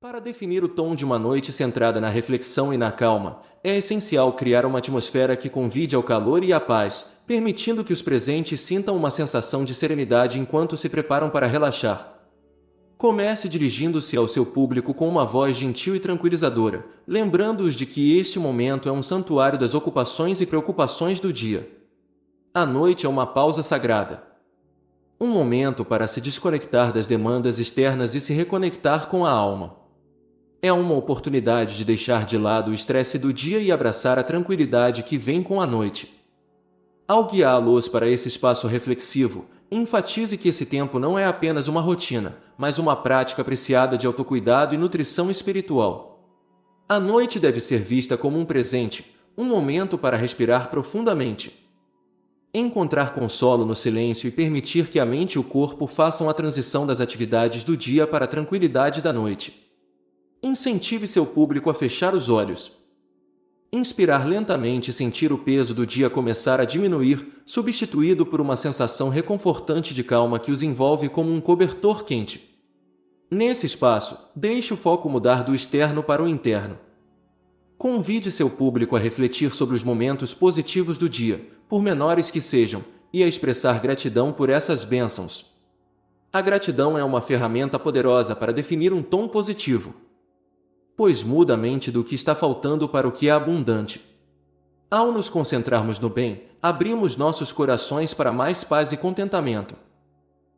Para definir o tom de uma noite centrada na reflexão e na calma, é essencial criar uma atmosfera que convide ao calor e à paz, permitindo que os presentes sintam uma sensação de serenidade enquanto se preparam para relaxar. Comece dirigindo-se ao seu público com uma voz gentil e tranquilizadora, lembrando-os de que este momento é um santuário das ocupações e preocupações do dia. A noite é uma pausa sagrada. Um momento para se desconectar das demandas externas e se reconectar com a alma. É uma oportunidade de deixar de lado o estresse do dia e abraçar a tranquilidade que vem com a noite. Ao guiá-los para esse espaço reflexivo, enfatize que esse tempo não é apenas uma rotina, mas uma prática apreciada de autocuidado e nutrição espiritual. A noite deve ser vista como um presente, um momento para respirar profundamente. Encontrar consolo no silêncio e permitir que a mente e o corpo façam a transição das atividades do dia para a tranquilidade da noite. Incentive seu público a fechar os olhos. Inspirar lentamente e sentir o peso do dia começar a diminuir, substituído por uma sensação reconfortante de calma que os envolve como um cobertor quente. Nesse espaço, deixe o foco mudar do externo para o interno. Convide seu público a refletir sobre os momentos positivos do dia, por menores que sejam, e a expressar gratidão por essas bênçãos. A gratidão é uma ferramenta poderosa para definir um tom positivo, pois muda a mente do que está faltando para o que é abundante. Ao nos concentrarmos no bem, abrimos nossos corações para mais paz e contentamento.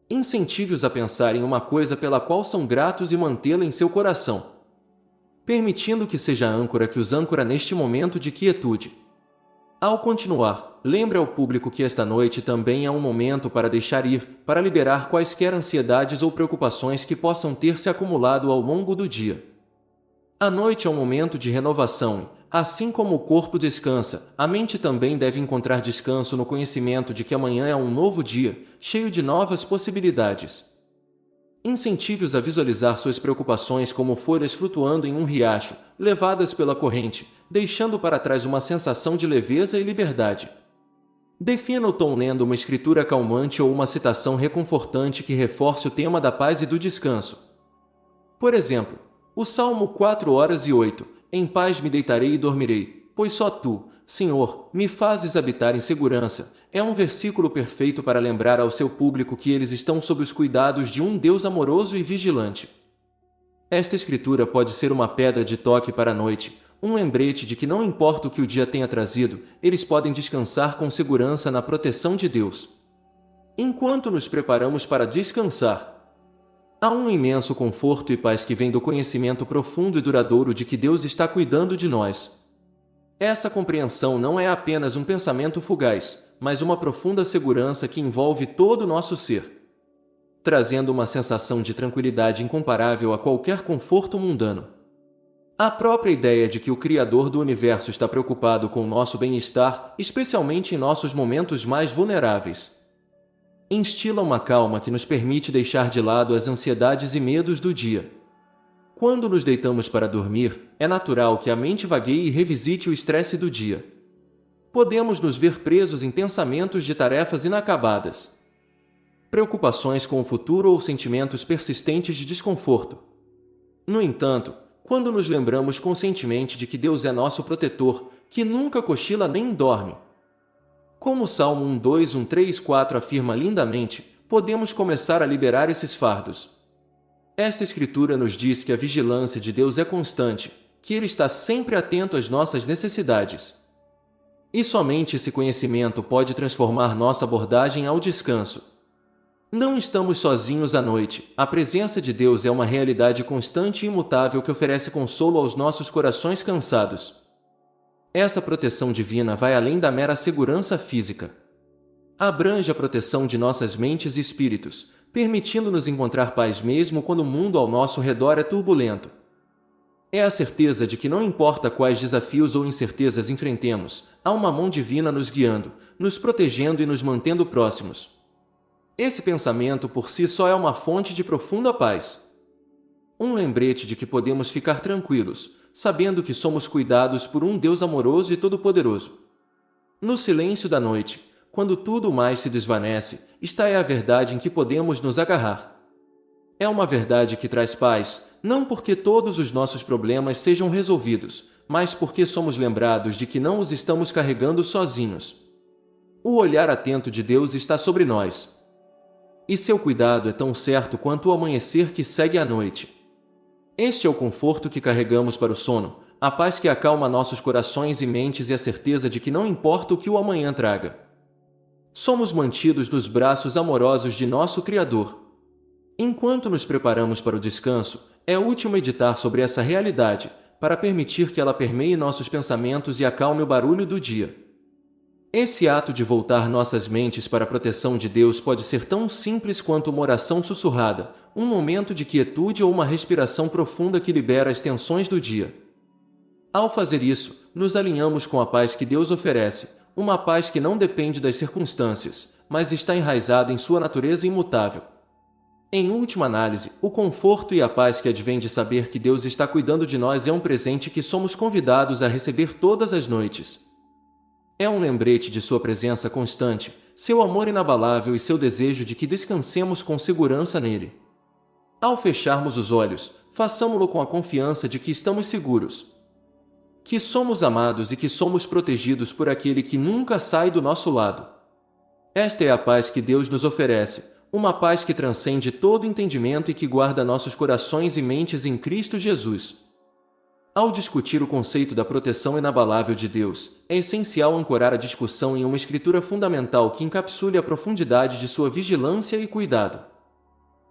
Incentive-os a pensar em uma coisa pela qual são gratos e mantê-la em seu coração, permitindo que seja a âncora que os ancora neste momento de quietude. Ao continuar, lembre ao público que esta noite também é um momento para deixar ir, para liberar quaisquer ansiedades ou preocupações que possam ter se acumulado ao longo do dia. A noite é um momento de renovação, assim como o corpo descansa, a mente também deve encontrar descanso no conhecimento de que amanhã é um novo dia, cheio de novas possibilidades. Incentive-os a visualizar suas preocupações como folhas flutuando em um riacho, levadas pela corrente, deixando para trás uma sensação de leveza e liberdade. Defina o tom lendo uma escritura calmante ou uma citação reconfortante que reforce o tema da paz e do descanso. Por exemplo, o Salmo 4:8, em paz me deitarei e dormirei, pois só tu, Senhor, me fazes habitar em segurança, é um versículo perfeito para lembrar ao seu público que eles estão sob os cuidados de um Deus amoroso e vigilante. Esta escritura pode ser uma pedra de toque para a noite, um lembrete de que não importa o que o dia tenha trazido, eles podem descansar com segurança na proteção de Deus. Enquanto nos preparamos para descansar, há um imenso conforto e paz que vem do conhecimento profundo e duradouro de que Deus está cuidando de nós. Essa compreensão não é apenas um pensamento fugaz, mas uma profunda segurança que envolve todo o nosso ser, trazendo uma sensação de tranquilidade incomparável a qualquer conforto mundano. A própria ideia de que o Criador do Universo está preocupado com o nosso bem-estar, especialmente em nossos momentos mais vulneráveis, instila uma calma que nos permite deixar de lado as ansiedades e medos do dia. Quando nos deitamos para dormir, é natural que a mente vagueie e revisite o estresse do dia. Podemos nos ver presos em pensamentos de tarefas inacabadas, preocupações com o futuro ou sentimentos persistentes de desconforto. No entanto, quando nos lembramos conscientemente de que Deus é nosso protetor, que nunca cochila nem dorme, como o Salmo 1:2-1:3-4 afirma lindamente, podemos começar a liberar esses fardos. Esta escritura nos diz que a vigilância de Deus é constante, que Ele está sempre atento às nossas necessidades. E somente esse conhecimento pode transformar nossa abordagem ao descanso. Não estamos sozinhos à noite, a presença de Deus é uma realidade constante e imutável que oferece consolo aos nossos corações cansados. Essa proteção divina vai além da mera segurança física. Abrange a proteção de nossas mentes e espíritos, permitindo-nos encontrar paz mesmo quando o mundo ao nosso redor é turbulento. É a certeza de que não importa quais desafios ou incertezas enfrentemos, há uma mão divina nos guiando, nos protegendo e nos mantendo próximos. Esse pensamento por si só é uma fonte de profunda paz. Um lembrete de que podemos ficar tranquilos, sabendo que somos cuidados por um Deus amoroso e todo-poderoso. No silêncio da noite, quando tudo mais se desvanece, está é a verdade em que podemos nos agarrar. É uma verdade que traz paz, não porque todos os nossos problemas sejam resolvidos, mas porque somos lembrados de que não os estamos carregando sozinhos. O olhar atento de Deus está sobre nós. E seu cuidado é tão certo quanto o amanhecer que segue a noite. Este é o conforto que carregamos para o sono, a paz que acalma nossos corações e mentes e a certeza de que não importa o que o amanhã traga. Somos mantidos nos braços amorosos de nosso Criador. Enquanto nos preparamos para o descanso, é útil meditar sobre essa realidade, para permitir que ela permeie nossos pensamentos e acalme o barulho do dia. Esse ato de voltar nossas mentes para a proteção de Deus pode ser tão simples quanto uma oração sussurrada, um momento de quietude ou uma respiração profunda que libera as tensões do dia. Ao fazer isso, nos alinhamos com a paz que Deus oferece, uma paz que não depende das circunstâncias, mas está enraizada em sua natureza imutável. Em última análise, o conforto e a paz que advém de saber que Deus está cuidando de nós é um presente que somos convidados a receber todas as noites. É um lembrete de sua presença constante, seu amor inabalável e seu desejo de que descansemos com segurança nele. Ao fecharmos os olhos, façamo-lo com a confiança de que estamos seguros, que somos amados e que somos protegidos por aquele que nunca sai do nosso lado. Esta é a paz que Deus nos oferece, uma paz que transcende todo entendimento e que guarda nossos corações e mentes em Cristo Jesus. Ao discutir o conceito da proteção inabalável de Deus, é essencial ancorar a discussão em uma escritura fundamental que encapsule a profundidade de sua vigilância e cuidado.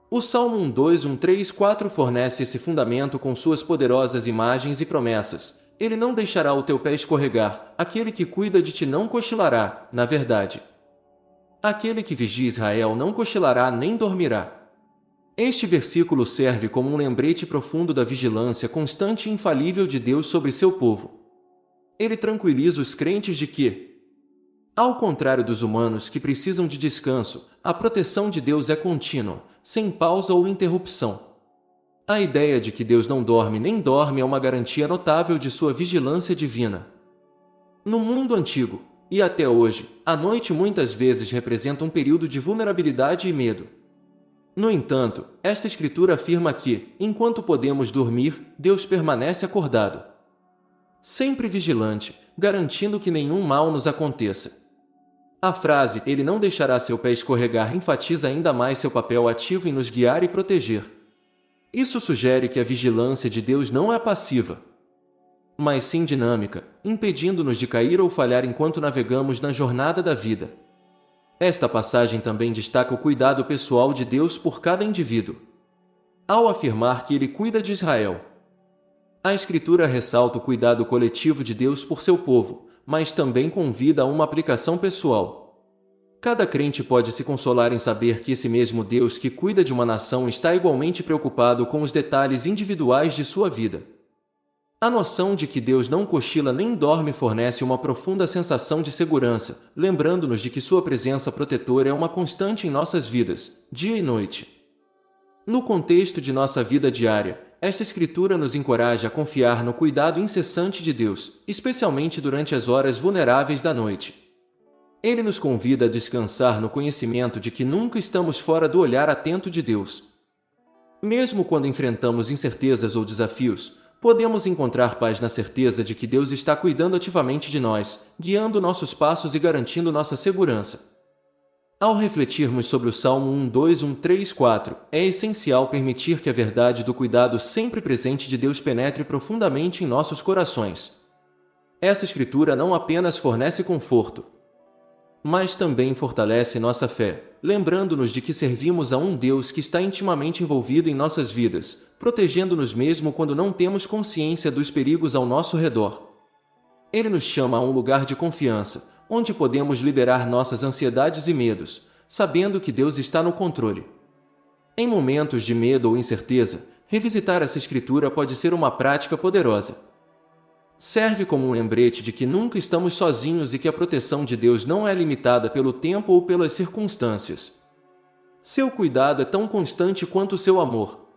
O Salmo 1:2-1:3-4 fornece esse fundamento com suas poderosas imagens e promessas. Ele não deixará o teu pé escorregar, aquele que cuida de ti não cochilará, na verdade. Aquele que vigia Israel não cochilará nem dormirá. Este versículo serve como um lembrete profundo da vigilância constante e infalível de Deus sobre seu povo. Ele tranquiliza os crentes de que, ao contrário dos humanos que precisam de descanso, a proteção de Deus é contínua, sem pausa ou interrupção. A ideia de que Deus não dorme nem dorme é uma garantia notável de sua vigilância divina. No mundo antigo, e até hoje, a noite muitas vezes representa um período de vulnerabilidade e medo. No entanto, esta escritura afirma que, enquanto podemos dormir, Deus permanece acordado, sempre vigilante, garantindo que nenhum mal nos aconteça. A frase "Ele não deixará seu pé escorregar" enfatiza ainda mais seu papel ativo em nos guiar e proteger. Isso sugere que a vigilância de Deus não é passiva, mas sim dinâmica, impedindo-nos de cair ou falhar enquanto navegamos na jornada da vida. Esta passagem também destaca o cuidado pessoal de Deus por cada indivíduo. Ao afirmar que Ele cuida de Israel, a Escritura ressalta o cuidado coletivo de Deus por seu povo, mas também convida a uma aplicação pessoal. Cada crente pode se consolar em saber que esse mesmo Deus que cuida de uma nação está igualmente preocupado com os detalhes individuais de sua vida. A noção de que Deus não cochila nem dorme fornece uma profunda sensação de segurança, lembrando-nos de que sua presença protetora é uma constante em nossas vidas, dia e noite. No contexto de nossa vida diária, esta escritura nos encoraja a confiar no cuidado incessante de Deus, especialmente durante as horas vulneráveis da noite. Ele nos convida a descansar no conhecimento de que nunca estamos fora do olhar atento de Deus. Mesmo quando enfrentamos incertezas ou desafios, podemos encontrar paz na certeza de que Deus está cuidando ativamente de nós, guiando nossos passos e garantindo nossa segurança. Ao refletirmos sobre o Salmo 1:2-1:3-4, é essencial permitir que a verdade do cuidado sempre presente de Deus penetre profundamente em nossos corações. Essa escritura não apenas fornece conforto, mas também fortalece nossa fé, lembrando-nos de que servimos a um Deus que está intimamente envolvido em nossas vidas, protegendo-nos mesmo quando não temos consciência dos perigos ao nosso redor. Ele nos chama a um lugar de confiança, onde podemos liberar nossas ansiedades e medos, sabendo que Deus está no controle. Em momentos de medo ou incerteza, revisitar essa escritura pode ser uma prática poderosa. Serve como um lembrete de que nunca estamos sozinhos e que a proteção de Deus não é limitada pelo tempo ou pelas circunstâncias. Seu cuidado é tão constante quanto seu amor,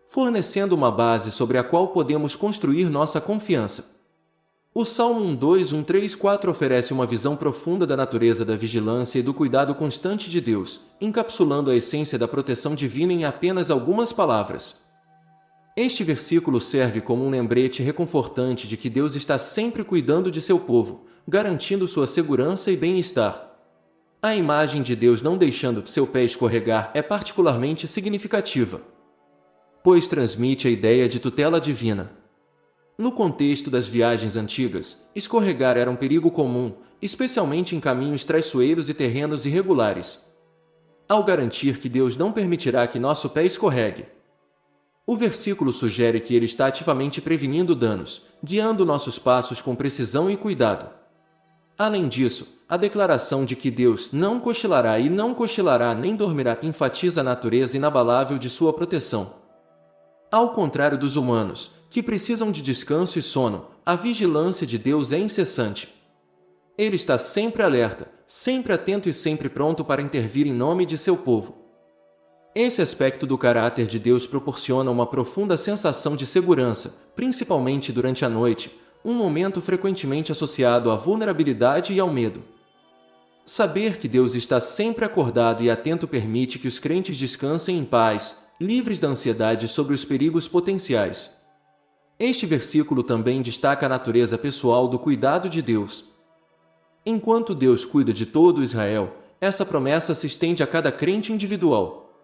fornecendo uma base sobre a qual podemos construir nossa confiança. O Salmo 1:2, 1:3, 4 oferece uma visão profunda da natureza da vigilância e do cuidado constante de Deus, encapsulando a essência da proteção divina em apenas algumas palavras. Este versículo serve como um lembrete reconfortante de que Deus está sempre cuidando de seu povo, garantindo sua segurança e bem-estar. A imagem de Deus não deixando seu pé escorregar é particularmente significativa, pois transmite a ideia de tutela divina. No contexto das viagens antigas, escorregar era um perigo comum, especialmente em caminhos traiçoeiros e terrenos irregulares. Ao garantir que Deus não permitirá que nosso pé escorregue, o versículo sugere que Ele está ativamente prevenindo danos, guiando nossos passos com precisão e cuidado. Além disso, a declaração de que Deus não cochilará nem dormirá enfatiza a natureza inabalável de sua proteção. Ao contrário dos humanos, que precisam de descanso e sono, a vigilância de Deus é incessante. Ele está sempre alerta, sempre atento e sempre pronto para intervir em nome de seu povo. Esse aspecto do caráter de Deus proporciona uma profunda sensação de segurança, principalmente durante a noite, um momento frequentemente associado à vulnerabilidade e ao medo. Saber que Deus está sempre acordado e atento permite que os crentes descansem em paz, livres da ansiedade sobre os perigos potenciais. Este versículo também destaca a natureza pessoal do cuidado de Deus. Enquanto Deus cuida de todo Israel, essa promessa se estende a cada crente individual.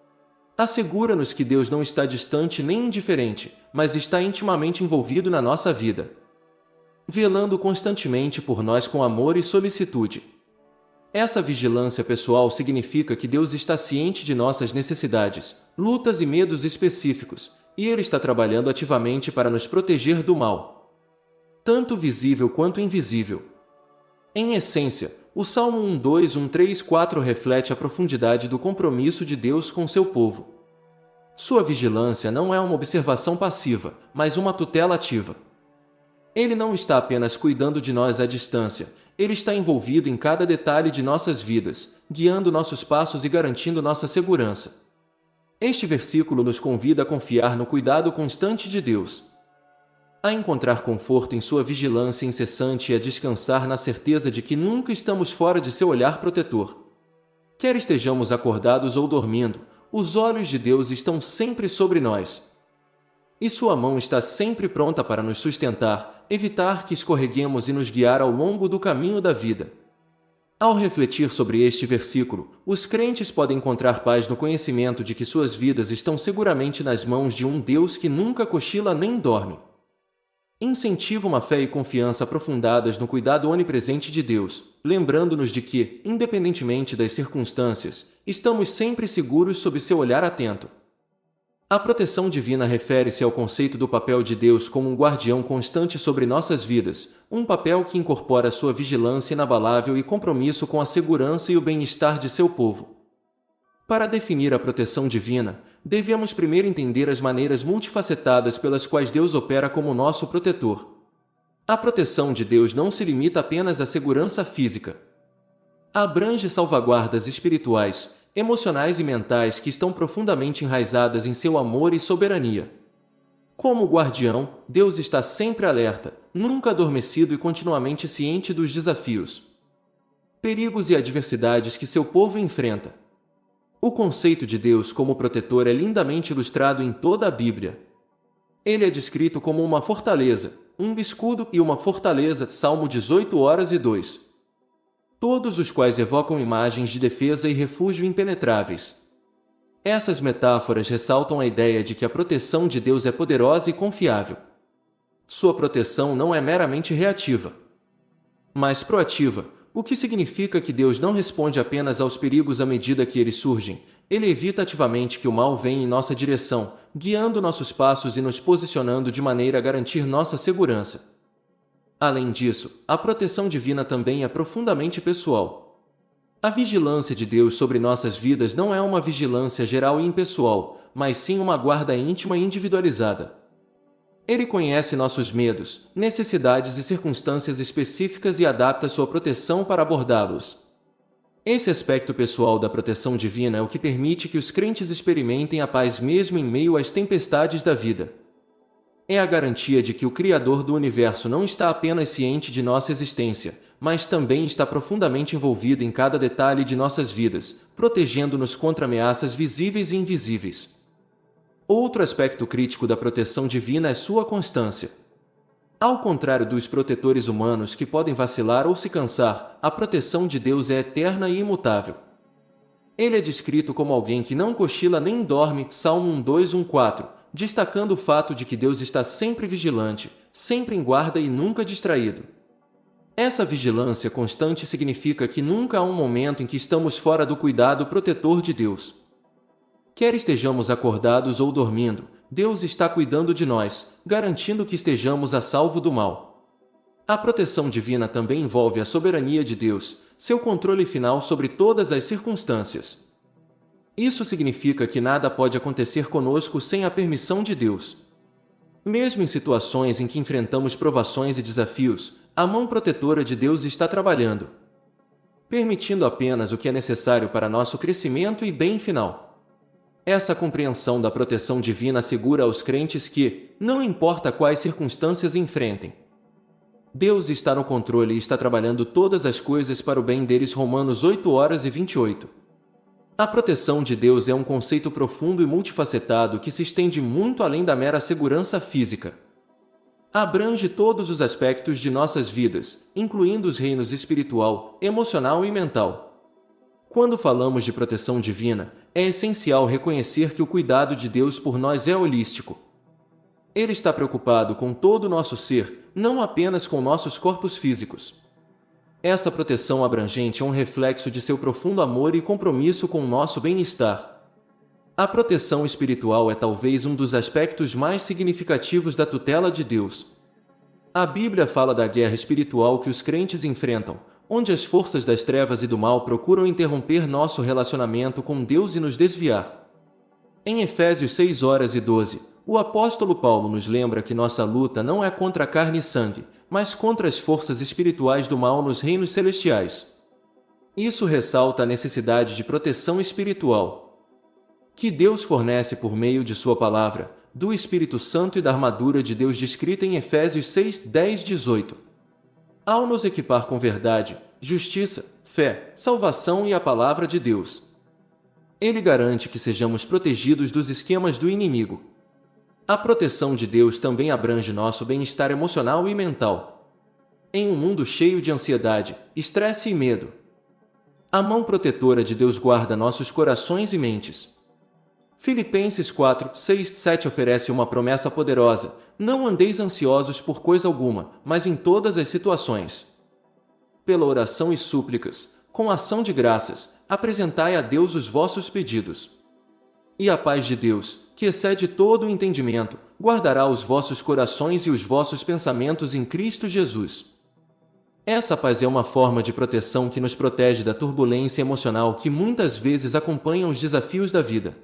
Assegura-nos que Deus não está distante nem indiferente, mas está intimamente envolvido na nossa vida, velando constantemente por nós com amor e solicitude. Essa vigilância pessoal significa que Deus está ciente de nossas necessidades, lutas e medos específicos, e Ele está trabalhando ativamente para nos proteger do mal, tanto visível quanto invisível. Em essência, o Salmo 1:2, 1:3, 4 reflete a profundidade do compromisso de Deus com seu povo. Sua vigilância não é uma observação passiva, mas uma tutela ativa. Ele não está apenas cuidando de nós à distância, Ele está envolvido em cada detalhe de nossas vidas, guiando nossos passos e garantindo nossa segurança. Este versículo nos convida a confiar no cuidado constante de Deus, a encontrar conforto em sua vigilância incessante e a descansar na certeza de que nunca estamos fora de seu olhar protetor. Quer estejamos acordados ou dormindo, os olhos de Deus estão sempre sobre nós, e sua mão está sempre pronta para nos sustentar, evitar que escorreguemos e nos guiar ao longo do caminho da vida. Ao refletir sobre este versículo, os crentes podem encontrar paz no conhecimento de que suas vidas estão seguramente nas mãos de um Deus que nunca cochila nem dorme. Incentiva uma fé e confiança aprofundadas no cuidado onipresente de Deus, lembrando-nos de que, independentemente das circunstâncias, estamos sempre seguros sob seu olhar atento. A proteção divina refere-se ao conceito do papel de Deus como um guardião constante sobre nossas vidas, um papel que incorpora sua vigilância inabalável e compromisso com a segurança e o bem-estar de seu povo. Para definir a proteção divina, devemos primeiro entender as maneiras multifacetadas pelas quais Deus opera como nosso protetor. A proteção de Deus não se limita apenas à segurança física. Abrange salvaguardas espirituais, emocionais e mentais que estão profundamente enraizadas em seu amor e soberania. Como guardião, Deus está sempre alerta, nunca adormecido e continuamente ciente dos desafios, perigos e adversidades que seu povo enfrenta. O conceito de Deus como protetor é lindamente ilustrado em toda a Bíblia. Ele é descrito como uma fortaleza, um escudo e uma fortaleza, Salmo 18:2. Todos os quais evocam imagens de defesa e refúgio impenetráveis. Essas metáforas ressaltam a ideia de que a proteção de Deus é poderosa e confiável. Sua proteção não é meramente reativa, mas proativa, o que significa que Deus não responde apenas aos perigos à medida que eles surgem, Ele evita ativamente que o mal venha em nossa direção, guiando nossos passos e nos posicionando de maneira a garantir nossa segurança. Além disso, a proteção divina também é profundamente pessoal. A vigilância de Deus sobre nossas vidas não é uma vigilância geral e impessoal, mas sim uma guarda íntima e individualizada. Ele conhece nossos medos, necessidades e circunstâncias específicas e adapta sua proteção para abordá-los. Esse aspecto pessoal da proteção divina é o que permite que os crentes experimentem a paz mesmo em meio às tempestades da vida. É a garantia de que o Criador do Universo não está apenas ciente de nossa existência, mas também está profundamente envolvido em cada detalhe de nossas vidas, protegendo-nos contra ameaças visíveis e invisíveis. Outro aspecto crítico da proteção divina é sua constância. Ao contrário dos protetores humanos que podem vacilar ou se cansar, a proteção de Deus é eterna e imutável. Ele é descrito como alguém que não cochila nem dorme, Salmo 1:2-1:4, destacando o fato de que Deus está sempre vigilante, sempre em guarda e nunca distraído. Essa vigilância constante significa que nunca há um momento em que estamos fora do cuidado protetor de Deus. Quer estejamos acordados ou dormindo, Deus está cuidando de nós, garantindo que estejamos a salvo do mal. A proteção divina também envolve a soberania de Deus, seu controle final sobre todas as circunstâncias. Isso significa que nada pode acontecer conosco sem a permissão de Deus. Mesmo em situações em que enfrentamos provações e desafios, a mão protetora de Deus está trabalhando, permitindo apenas o que é necessário para nosso crescimento e bem final. Essa compreensão da proteção divina assegura aos crentes que, não importa quais circunstâncias enfrentem, Deus está no controle e está trabalhando todas as coisas para o bem deles. Romanos 8:28. A proteção de Deus é um conceito profundo e multifacetado que se estende muito além da mera segurança física. Abrange todos os aspectos de nossas vidas, incluindo os reinos espiritual, emocional e mental. Quando falamos de proteção divina, é essencial reconhecer que o cuidado de Deus por nós é holístico. Ele está preocupado com todo o nosso ser, não apenas com nossos corpos físicos. Essa proteção abrangente é um reflexo de seu profundo amor e compromisso com o nosso bem-estar. A proteção espiritual é talvez um dos aspectos mais significativos da tutela de Deus. A Bíblia fala da guerra espiritual que os crentes enfrentam, onde as forças das trevas e do mal procuram interromper nosso relacionamento com Deus e nos desviar. Em Efésios 6:12, o apóstolo Paulo nos lembra que nossa luta não é contra carne e sangue, mas contra as forças espirituais do mal nos reinos celestiais. Isso ressalta a necessidade de proteção espiritual que Deus fornece por meio de sua palavra, do Espírito Santo e da armadura de Deus descrita em Efésios 6:10-18. Ao nos equipar com verdade, justiça, fé, salvação e a palavra de Deus, Ele garante que sejamos protegidos dos esquemas do inimigo. A proteção de Deus também abrange nosso bem-estar emocional e mental. Em um mundo cheio de ansiedade, estresse e medo, a mão protetora de Deus guarda nossos corações e mentes. Filipenses 4:6-7 oferece uma promessa poderosa: não andeis ansiosos por coisa alguma, mas em todas as situações, pela oração e súplicas, com ação de graças, apresentai a Deus os vossos pedidos. E a paz de Deus, que excede todo o entendimento, guardará os vossos corações e os vossos pensamentos em Cristo Jesus. Essa paz é uma forma de proteção que nos protege da turbulência emocional que muitas vezes acompanha os desafios da vida.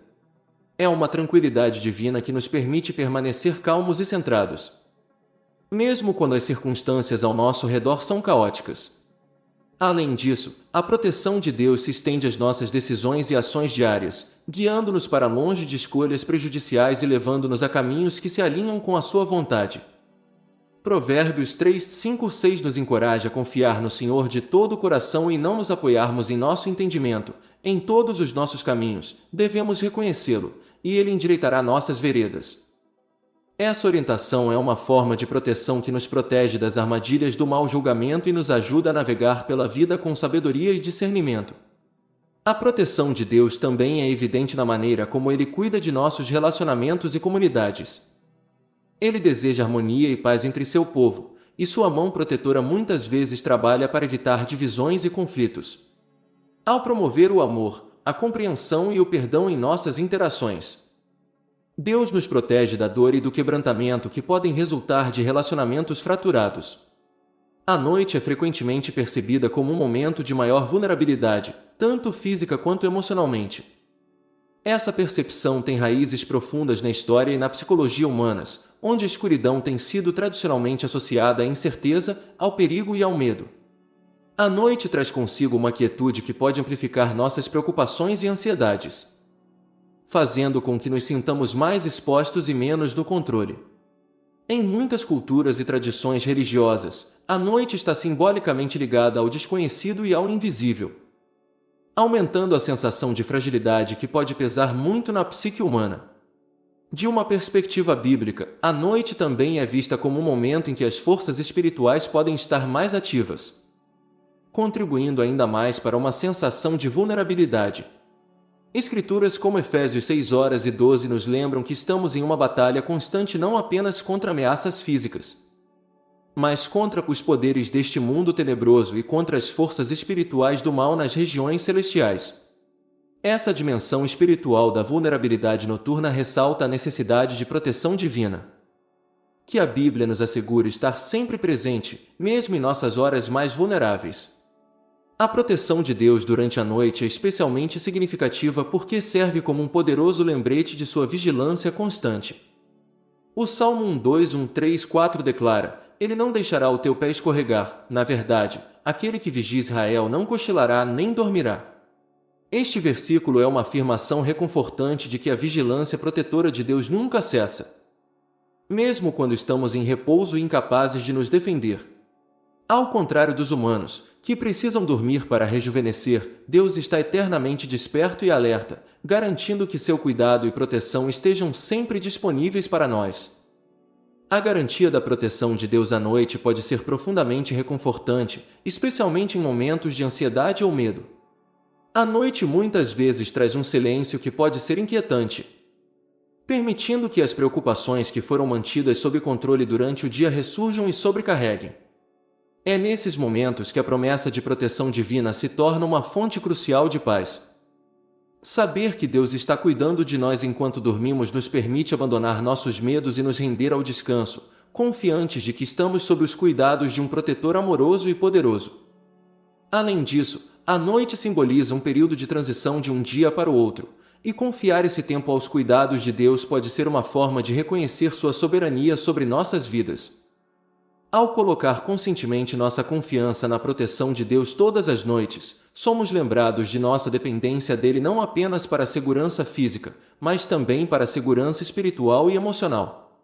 É uma tranquilidade divina que nos permite permanecer calmos e centrados, mesmo quando as circunstâncias ao nosso redor são caóticas. Além disso, a proteção de Deus se estende às nossas decisões e ações diárias, guiando-nos para longe de escolhas prejudiciais e levando-nos a caminhos que se alinham com a sua vontade. Provérbios 3:5-6 nos encoraja a confiar no Senhor de todo o coração e não nos apoiarmos em nosso entendimento. Em todos os nossos caminhos, devemos reconhecê-lo, e Ele endireitará nossas veredas. Essa orientação é uma forma de proteção que nos protege das armadilhas do mau julgamento e nos ajuda a navegar pela vida com sabedoria e discernimento. A proteção de Deus também é evidente na maneira como Ele cuida de nossos relacionamentos e comunidades. Ele deseja harmonia e paz entre seu povo, e sua mão protetora muitas vezes trabalha para evitar divisões e conflitos. Ao promover o amor, a compreensão e o perdão em nossas interações, Deus nos protege da dor e do quebrantamento que podem resultar de relacionamentos fraturados. A noite é frequentemente percebida como um momento de maior vulnerabilidade, tanto física quanto emocionalmente. Essa percepção tem raízes profundas na história e na psicologia humanas, onde a escuridão tem sido tradicionalmente associada à incerteza, ao perigo e ao medo. A noite traz consigo uma quietude que pode amplificar nossas preocupações e ansiedades, fazendo com que nos sintamos mais expostos e menos no controle. Em muitas culturas e tradições religiosas, a noite está simbolicamente ligada ao desconhecido e ao invisível, aumentando a sensação de fragilidade que pode pesar muito na psique humana. De uma perspectiva bíblica, a noite também é vista como um momento em que as forças espirituais podem estar mais ativas, contribuindo ainda mais para uma sensação de vulnerabilidade. Escrituras como Efésios 6:12 nos lembram que estamos em uma batalha constante não apenas contra ameaças físicas, mas contra os poderes deste mundo tenebroso e contra as forças espirituais do mal nas regiões celestiais. Essa dimensão espiritual da vulnerabilidade noturna ressalta a necessidade de proteção divina, que a Bíblia nos assegura estar sempre presente, mesmo em nossas horas mais vulneráveis. A proteção de Deus durante a noite é especialmente significativa porque serve como um poderoso lembrete de sua vigilância constante. O Salmo 1:2-1:3-4 declara: Ele não deixará o teu pé escorregar, na verdade, aquele que vigia Israel não cochilará nem dormirá. Este versículo é uma afirmação reconfortante de que a vigilância protetora de Deus nunca cessa, mesmo quando estamos em repouso e incapazes de nos defender. Ao contrário dos humanos, que precisam dormir para rejuvenescer, Deus está eternamente desperto e alerta, garantindo que seu cuidado e proteção estejam sempre disponíveis para nós. A garantia da proteção de Deus à noite pode ser profundamente reconfortante, especialmente em momentos de ansiedade ou medo. A noite muitas vezes traz um silêncio que pode ser inquietante, permitindo que as preocupações que foram mantidas sob controle durante o dia ressurjam e sobrecarreguem. É nesses momentos que a promessa de proteção divina se torna uma fonte crucial de paz. Saber que Deus está cuidando de nós enquanto dormimos nos permite abandonar nossos medos e nos render ao descanso, confiantes de que estamos sob os cuidados de um protetor amoroso e poderoso. Além disso, a noite simboliza um período de transição de um dia para o outro, e confiar esse tempo aos cuidados de Deus pode ser uma forma de reconhecer sua soberania sobre nossas vidas. Ao colocar conscientemente nossa confiança na proteção de Deus todas as noites, somos lembrados de nossa dependência dele não apenas para a segurança física, mas também para a segurança espiritual e emocional.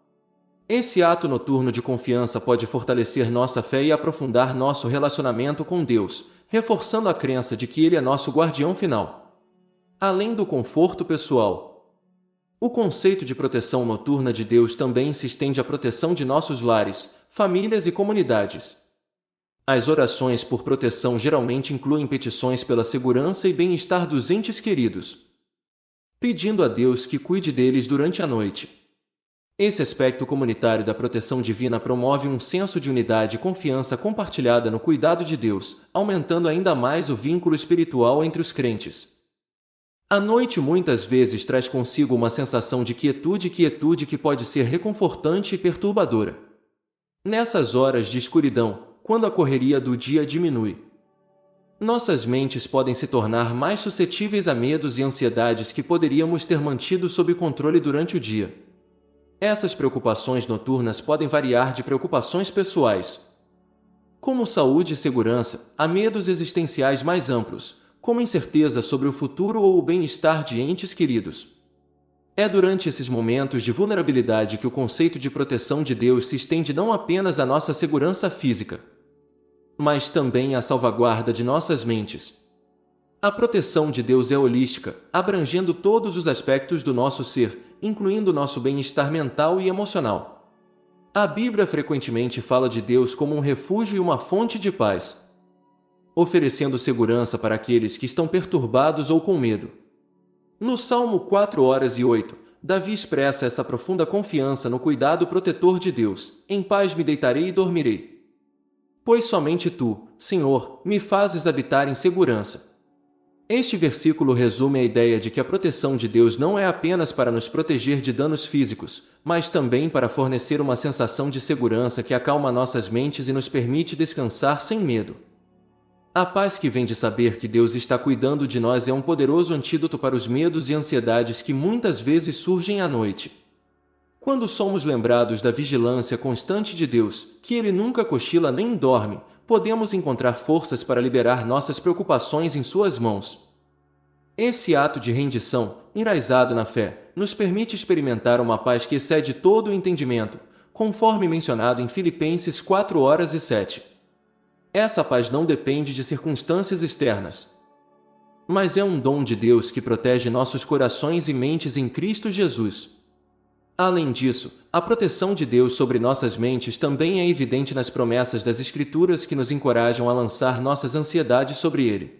Esse ato noturno de confiança pode fortalecer nossa fé e aprofundar nosso relacionamento com Deus, reforçando a crença de que ele é nosso guardião final. Além do conforto pessoal, o conceito de proteção noturna de Deus também se estende à proteção de nossos lares, famílias e comunidades. As orações por proteção geralmente incluem petições pela segurança e bem-estar dos entes queridos, pedindo a Deus que cuide deles durante a noite. Esse aspecto comunitário da proteção divina promove um senso de unidade e confiança compartilhada no cuidado de Deus, aumentando ainda mais o vínculo espiritual entre os crentes. A noite muitas vezes traz consigo uma sensação de quietude que pode ser reconfortante e perturbadora. Nessas horas de escuridão, quando a correria do dia diminui, nossas mentes podem se tornar mais suscetíveis a medos e ansiedades que poderíamos ter mantido sob controle durante o dia. Essas preocupações noturnas podem variar de preocupações pessoais, como saúde e segurança, a medos existenciais mais amplos, como incerteza sobre o futuro ou o bem-estar de entes queridos. É durante esses momentos de vulnerabilidade que o conceito de proteção de Deus se estende não apenas à nossa segurança física, mas também à salvaguarda de nossas mentes. A proteção de Deus é holística, abrangendo todos os aspectos do nosso ser, incluindo nosso bem-estar mental e emocional. A Bíblia frequentemente fala de Deus como um refúgio e uma fonte de paz, oferecendo segurança para aqueles que estão perturbados ou com medo. No Salmo 4:8, Davi expressa essa profunda confiança no cuidado protetor de Deus: em paz me deitarei e dormirei, pois somente tu, Senhor, me fazes habitar em segurança. Este versículo resume a ideia de que a proteção de Deus não é apenas para nos proteger de danos físicos, mas também para fornecer uma sensação de segurança que acalma nossas mentes e nos permite descansar sem medo. A paz que vem de saber que Deus está cuidando de nós é um poderoso antídoto para os medos e ansiedades que muitas vezes surgem à noite. Quando somos lembrados da vigilância constante de Deus, que Ele nunca cochila nem dorme, podemos encontrar forças para liberar nossas preocupações em Suas mãos. Esse ato de rendição, enraizado na fé, nos permite experimentar uma paz que excede todo o entendimento, conforme mencionado em Filipenses 4:7. Essa paz não depende de circunstâncias externas, mas é um dom de Deus que protege nossos corações e mentes em Cristo Jesus. Além disso, a proteção de Deus sobre nossas mentes também é evidente nas promessas das Escrituras que nos encorajam a lançar nossas ansiedades sobre Ele.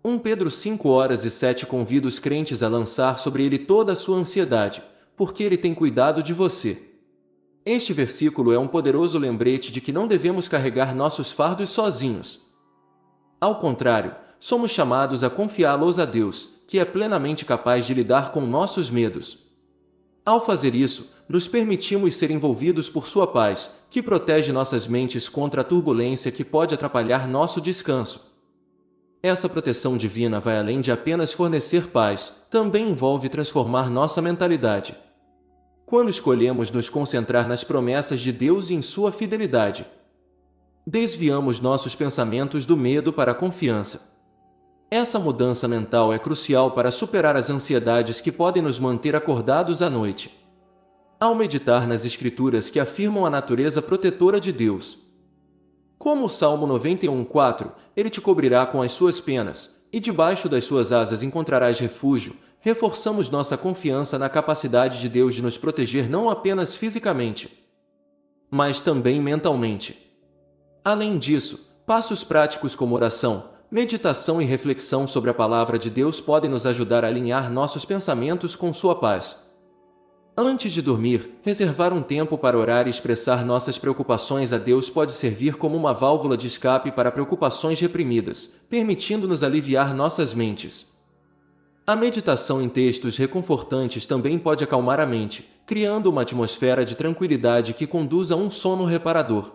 1 Pedro 5:7 convida os crentes a lançar sobre Ele toda a sua ansiedade, porque Ele tem cuidado de você. Este versículo é um poderoso lembrete de que não devemos carregar nossos fardos sozinhos. Ao contrário, somos chamados a confiá-los a Deus, que é plenamente capaz de lidar com nossos medos. Ao fazer isso, nos permitimos ser envolvidos por sua paz, que protege nossas mentes contra a turbulência que pode atrapalhar nosso descanso. Essa proteção divina vai além de apenas fornecer paz, também envolve transformar nossa mentalidade. Quando escolhemos nos concentrar nas promessas de Deus e em sua fidelidade, desviamos nossos pensamentos do medo para a confiança. Essa mudança mental é crucial para superar as ansiedades que podem nos manter acordados à noite. Ao meditar nas Escrituras que afirmam a natureza protetora de Deus, como o Salmo 91:4, Ele te cobrirá com as suas penas, e debaixo das suas asas encontrarás refúgio, reforçamos nossa confiança na capacidade de Deus de nos proteger não apenas fisicamente, mas também mentalmente. Além disso, passos práticos como oração, meditação e reflexão sobre a palavra de Deus podem nos ajudar a alinhar nossos pensamentos com sua paz. Antes de dormir, reservar um tempo para orar e expressar nossas preocupações a Deus pode servir como uma válvula de escape para preocupações reprimidas, permitindo-nos aliviar nossas mentes. A meditação em textos reconfortantes também pode acalmar a mente, criando uma atmosfera de tranquilidade que conduz a um sono reparador.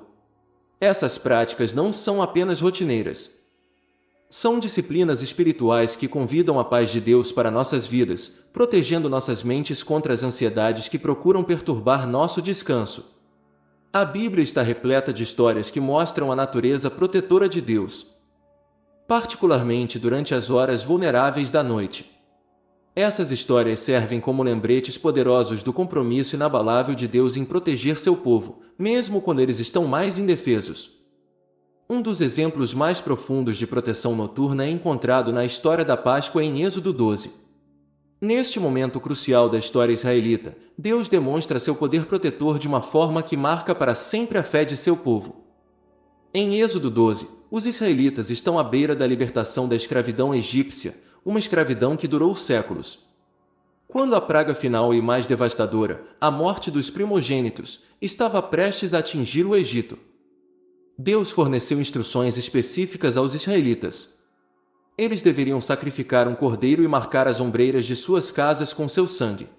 Essas práticas não são apenas rotineiras. São disciplinas espirituais que convidam a paz de Deus para nossas vidas, protegendo nossas mentes contra as ansiedades que procuram perturbar nosso descanso. A Bíblia está repleta de histórias que mostram a natureza protetora de Deus, particularmente durante as horas vulneráveis da noite. Essas histórias servem como lembretes poderosos do compromisso inabalável de Deus em proteger seu povo, mesmo quando eles estão mais indefesos. Um dos exemplos mais profundos de proteção noturna é encontrado na história da Páscoa em Êxodo 12. Neste momento crucial da história israelita, Deus demonstra seu poder protetor de uma forma que marca para sempre a fé de seu povo. Em Êxodo 12, os israelitas estão à beira da libertação da escravidão egípcia, uma escravidão que durou séculos. Quando a praga final e mais devastadora, a morte dos primogênitos, estava prestes a atingir o Egito, Deus forneceu instruções específicas aos israelitas. Eles deveriam sacrificar um cordeiro e marcar as ombreiras de suas casas com seu sangue.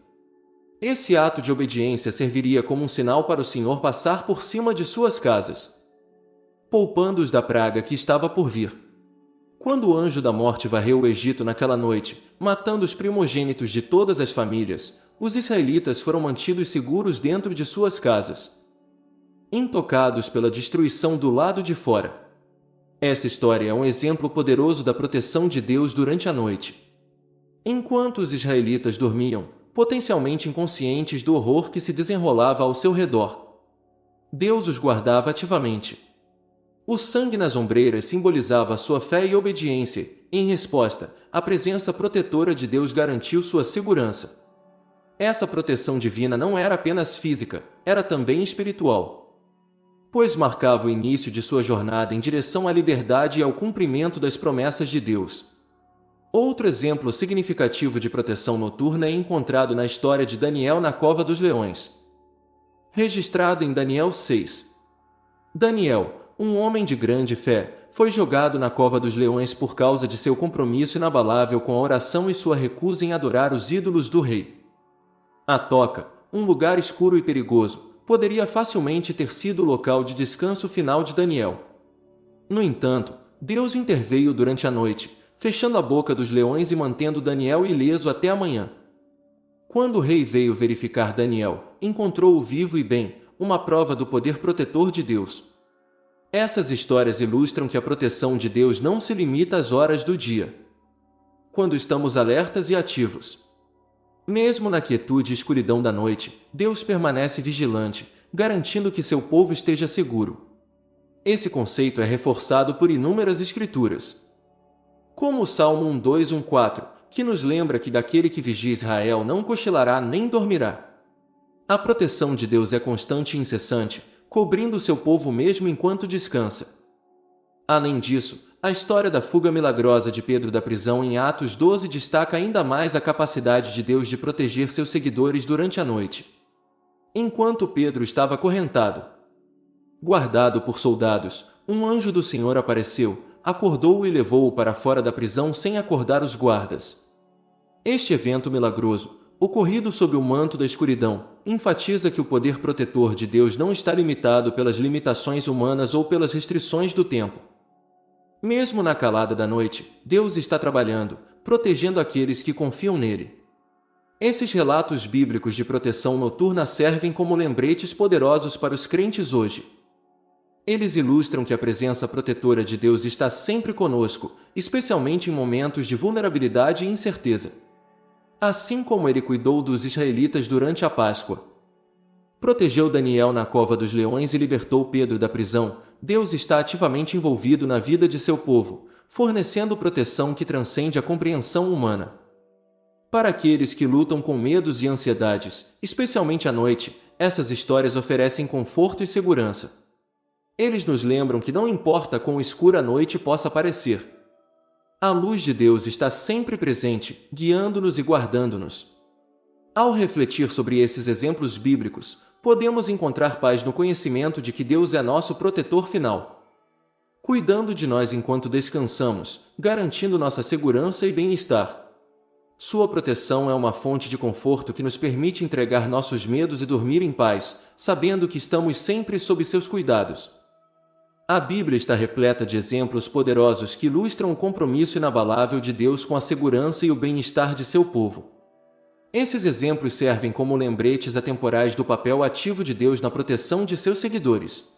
Esse ato de obediência serviria como um sinal para o Senhor passar por cima de suas casas, poupando-os da praga que estava por vir. Quando o anjo da morte varreu o Egito naquela noite, matando os primogênitos de todas as famílias, os israelitas foram mantidos seguros dentro de suas casas, intocados pela destruição do lado de fora. Essa história é um exemplo poderoso da proteção de Deus durante a noite. Enquanto os israelitas dormiam, potencialmente inconscientes do horror que se desenrolava ao seu redor, Deus os guardava ativamente. O sangue nas ombreiras simbolizava sua fé e obediência. Em resposta, a presença protetora de Deus garantiu sua segurança. Essa proteção divina não era apenas física, era também espiritual, pois marcava o início de sua jornada em direção à liberdade e ao cumprimento das promessas de Deus. Outro exemplo significativo de proteção noturna é encontrado na história de Daniel na cova dos leões, registrado em Daniel 6. Daniel, um homem de grande fé, foi jogado na cova dos leões por causa de seu compromisso inabalável com a oração e sua recusa em adorar os ídolos do rei. A toca, um lugar escuro e perigoso, poderia facilmente ter sido o local de descanso final de Daniel. No entanto, Deus interveio durante a noite, fechando a boca dos leões e mantendo Daniel ileso até a manhã. Quando o rei veio verificar Daniel, encontrou-o vivo e bem, uma prova do poder protetor de Deus. Essas histórias ilustram que a proteção de Deus não se limita às horas do dia, quando estamos alertas e ativos. Mesmo na quietude e escuridão da noite, Deus permanece vigilante, garantindo que seu povo esteja seguro. Esse conceito é reforçado por inúmeras escrituras, como o Salmo 1:2-1:4, que nos lembra que daquele que vigia Israel não cochilará nem dormirá. A proteção de Deus é constante e incessante, cobrindo seu povo mesmo enquanto descansa. Além disso, a história da fuga milagrosa de Pedro da prisão em Atos 12 destaca ainda mais a capacidade de Deus de proteger seus seguidores durante a noite. Enquanto Pedro estava acorrentado, guardado por soldados, um anjo do Senhor apareceu, acordou-o e levou-o para fora da prisão sem acordar os guardas. Este evento milagroso, ocorrido sob o manto da escuridão, enfatiza que o poder protetor de Deus não está limitado pelas limitações humanas ou pelas restrições do tempo. Mesmo na calada da noite, Deus está trabalhando, protegendo aqueles que confiam nele. Esses relatos bíblicos de proteção noturna servem como lembretes poderosos para os crentes hoje. Eles ilustram que a presença protetora de Deus está sempre conosco, especialmente em momentos de vulnerabilidade e incerteza. Assim como ele cuidou dos israelitas durante a Páscoa. Protegeu Daniel na cova dos leões e libertou Pedro da prisão, Deus está ativamente envolvido na vida de seu povo, fornecendo proteção que transcende a compreensão humana. Para aqueles que lutam com medos e ansiedades, especialmente à noite, essas histórias oferecem conforto e segurança. Eles nos lembram que não importa quão escura a noite possa parecer, a luz de Deus está sempre presente, guiando-nos e guardando-nos. Ao refletir sobre esses exemplos bíblicos, podemos encontrar paz no conhecimento de que Deus é nosso protetor final, cuidando de nós enquanto descansamos, garantindo nossa segurança e bem-estar. Sua proteção é uma fonte de conforto que nos permite entregar nossos medos e dormir em paz, sabendo que estamos sempre sob seus cuidados. A Bíblia está repleta de exemplos poderosos que ilustram o compromisso inabalável de Deus com a segurança e o bem-estar de seu povo. Esses exemplos servem como lembretes atemporais do papel ativo de Deus na proteção de seus seguidores,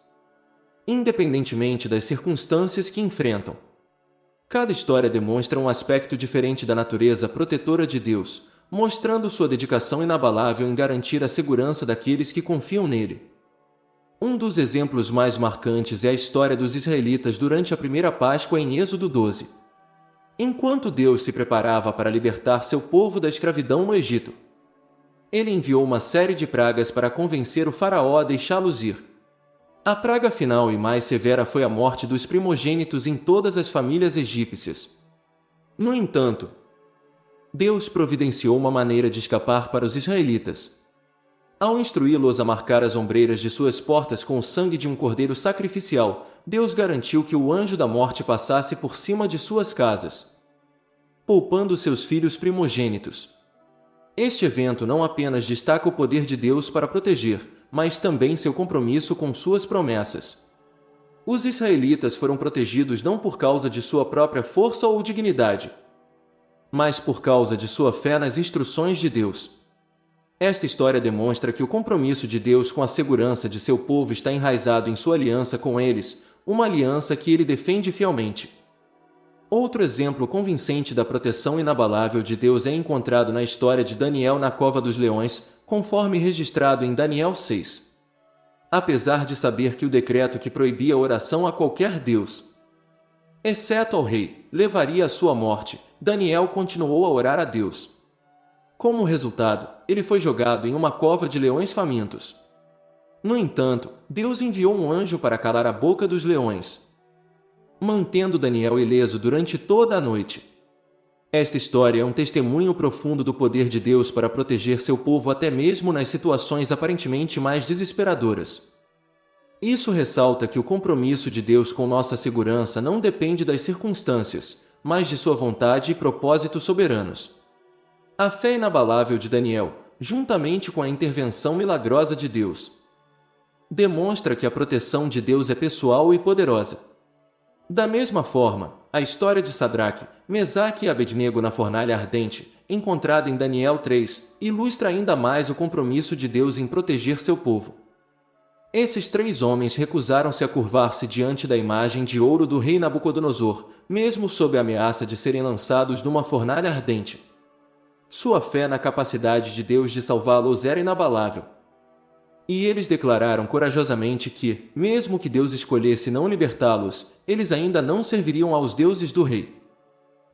independentemente das circunstâncias que enfrentam. Cada história demonstra um aspecto diferente da natureza protetora de Deus, mostrando sua dedicação inabalável em garantir a segurança daqueles que confiam nele. Um dos exemplos mais marcantes é a história dos israelitas durante a primeira Páscoa em Êxodo 12. Enquanto Deus se preparava para libertar seu povo da escravidão no Egito, ele enviou uma série de pragas para convencer o faraó a deixá-los ir. A praga final e mais severa foi a morte dos primogênitos em todas as famílias egípcias. No entanto, Deus providenciou uma maneira de escapar para os israelitas. Ao instruí-los a marcar as ombreiras de suas portas com o sangue de um cordeiro sacrificial, Deus garantiu que o anjo da morte passasse por cima de suas casas, poupando seus filhos primogênitos. Este evento não apenas destaca o poder de Deus para proteger, mas também seu compromisso com suas promessas. Os israelitas foram protegidos não por causa de sua própria força ou dignidade, mas por causa de sua fé nas instruções de Deus. Esta história demonstra que o compromisso de Deus com a segurança de seu povo está enraizado em sua aliança com eles, uma aliança que ele defende fielmente. Outro exemplo convincente da proteção inabalável de Deus é encontrado na história de Daniel na cova dos leões, conforme registrado em Daniel 6. Apesar de saber que o decreto que proibia a oração a qualquer deus, exceto ao rei, levaria à sua morte, Daniel continuou a orar a Deus. Como resultado, ele foi jogado em uma cova de leões famintos. No entanto, Deus enviou um anjo para calar a boca dos leões, mantendo Daniel ileso durante toda a noite. Esta história é um testemunho profundo do poder de Deus para proteger seu povo até mesmo nas situações aparentemente mais desesperadoras. Isso ressalta que o compromisso de Deus com nossa segurança não depende das circunstâncias, mas de sua vontade e propósitos soberanos. A fé inabalável de Daniel, juntamente com a intervenção milagrosa de Deus, demonstra que a proteção de Deus é pessoal e poderosa. Da mesma forma, a história de Sadraque, Mesaque e Abednego na fornalha ardente, encontrada em Daniel 3, ilustra ainda mais o compromisso de Deus em proteger seu povo. Esses 3 homens recusaram-se a curvar-se diante da imagem de ouro do rei Nabucodonosor, mesmo sob a ameaça de serem lançados numa fornalha ardente. Sua fé na capacidade de Deus de salvá-los era inabalável. E eles declararam corajosamente que, mesmo que Deus escolhesse não libertá-los, eles ainda não serviriam aos deuses do rei.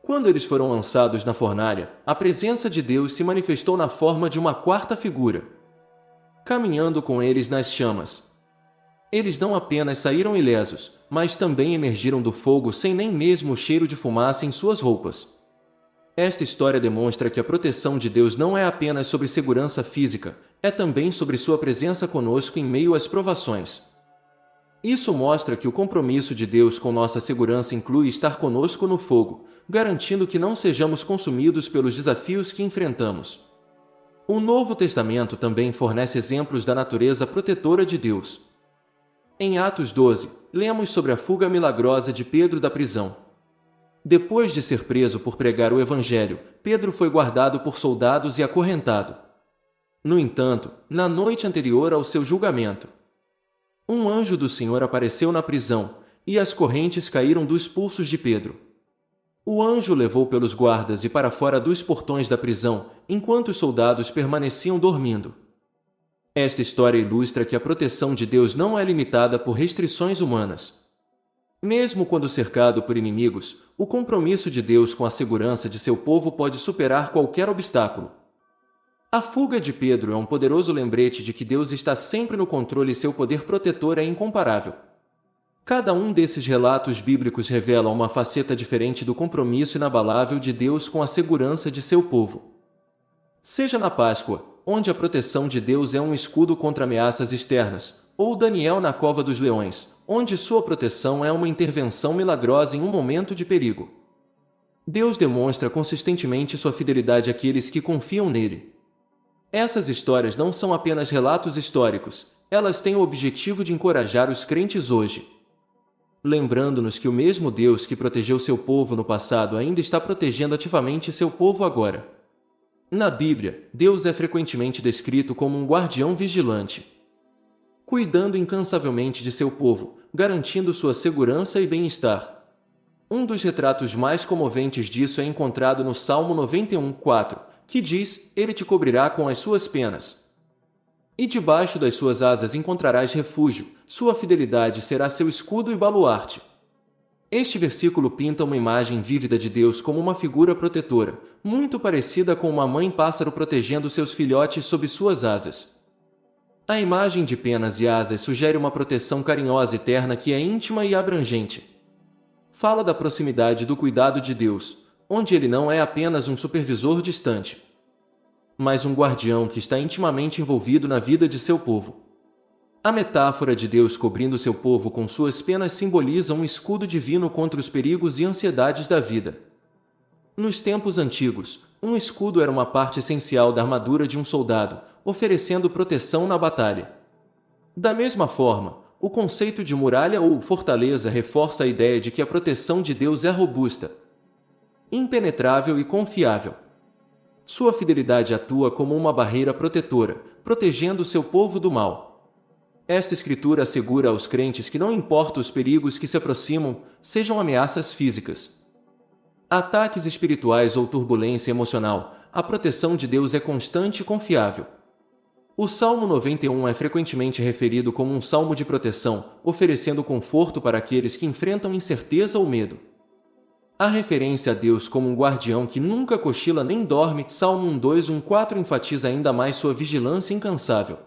Quando eles foram lançados na fornalha, a presença de Deus se manifestou na forma de uma quarta figura, caminhando com eles nas chamas. Eles não apenas saíram ilesos, mas também emergiram do fogo sem nem mesmo o cheiro de fumaça em suas roupas. Esta história demonstra que a proteção de Deus não é apenas sobre segurança física, é também sobre sua presença conosco em meio às provações. Isso mostra que o compromisso de Deus com nossa segurança inclui estar conosco no fogo, garantindo que não sejamos consumidos pelos desafios que enfrentamos. O Novo Testamento também fornece exemplos da natureza protetora de Deus. Em Atos 12, lemos sobre a fuga milagrosa de Pedro da prisão. Depois de ser preso por pregar o Evangelho, Pedro foi guardado por soldados e acorrentado. No entanto, na noite anterior ao seu julgamento, um anjo do Senhor apareceu na prisão, e as correntes caíram dos pulsos de Pedro. O anjo o levou pelos guardas e para fora dos portões da prisão, enquanto os soldados permaneciam dormindo. Esta história ilustra que a proteção de Deus não é limitada por restrições humanas. Mesmo quando cercado por inimigos, o compromisso de Deus com a segurança de seu povo pode superar qualquer obstáculo. A fuga de Pedro é um poderoso lembrete de que Deus está sempre no controle e seu poder protetor é incomparável. Cada um desses relatos bíblicos revela uma faceta diferente do compromisso inabalável de Deus com a segurança de seu povo. Seja na Páscoa, onde a proteção de Deus é um escudo contra ameaças externas, ou Daniel na cova dos leões, onde sua proteção é uma intervenção milagrosa em um momento de perigo. Deus demonstra consistentemente sua fidelidade àqueles que confiam nele. Essas histórias não são apenas relatos históricos, elas têm o objetivo de encorajar os crentes hoje, lembrando-nos que o mesmo Deus que protegeu seu povo no passado ainda está protegendo ativamente seu povo agora. Na Bíblia, Deus é frequentemente descrito como um guardião vigilante, cuidando incansavelmente de seu povo, garantindo sua segurança e bem-estar. Um dos retratos mais comoventes disso é encontrado no Salmo 91:4, que diz: Ele te cobrirá com as suas penas, e debaixo das suas asas encontrarás refúgio, sua fidelidade será seu escudo e baluarte. Este versículo pinta uma imagem vívida de Deus como uma figura protetora, muito parecida com uma mãe pássaro protegendo seus filhotes sob suas asas. A imagem de penas e asas sugere uma proteção carinhosa e terna que é íntima e abrangente. Fala da proximidade do cuidado de Deus, onde ele não é apenas um supervisor distante, mas um guardião que está intimamente envolvido na vida de seu povo. A metáfora de Deus cobrindo seu povo com suas penas simboliza um escudo divino contra os perigos e ansiedades da vida. Nos tempos antigos, um escudo era uma parte essencial da armadura de um soldado, oferecendo proteção na batalha. Da mesma forma, o conceito de muralha ou fortaleza reforça a ideia de que a proteção de Deus é robusta, impenetrável e confiável. Sua fidelidade atua como uma barreira protetora, protegendo seu povo do mal. Esta escritura assegura aos crentes que não importa os perigos que se aproximam, sejam ameaças físicas, ataques espirituais ou turbulência emocional, a proteção de Deus é constante e confiável. O Salmo 91 é frequentemente referido como um salmo de proteção, oferecendo conforto para aqueles que enfrentam incerteza ou medo. A referência a Deus como um guardião que nunca cochila nem dorme, Salmo 1:2-1:4 enfatiza ainda mais sua vigilância incansável.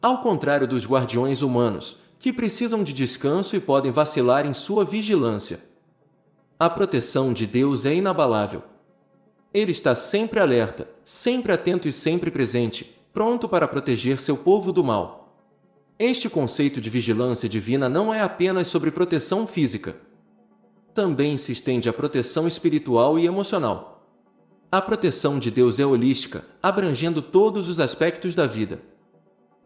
Ao contrário dos guardiões humanos, que precisam de descanso e podem vacilar em sua vigilância, a proteção de Deus é inabalável. Ele está sempre alerta, sempre atento e sempre presente, pronto para proteger seu povo do mal. Este conceito de vigilância divina não é apenas sobre proteção física. Também se estende à proteção espiritual e emocional. A proteção de Deus é holística, abrangendo todos os aspectos da vida.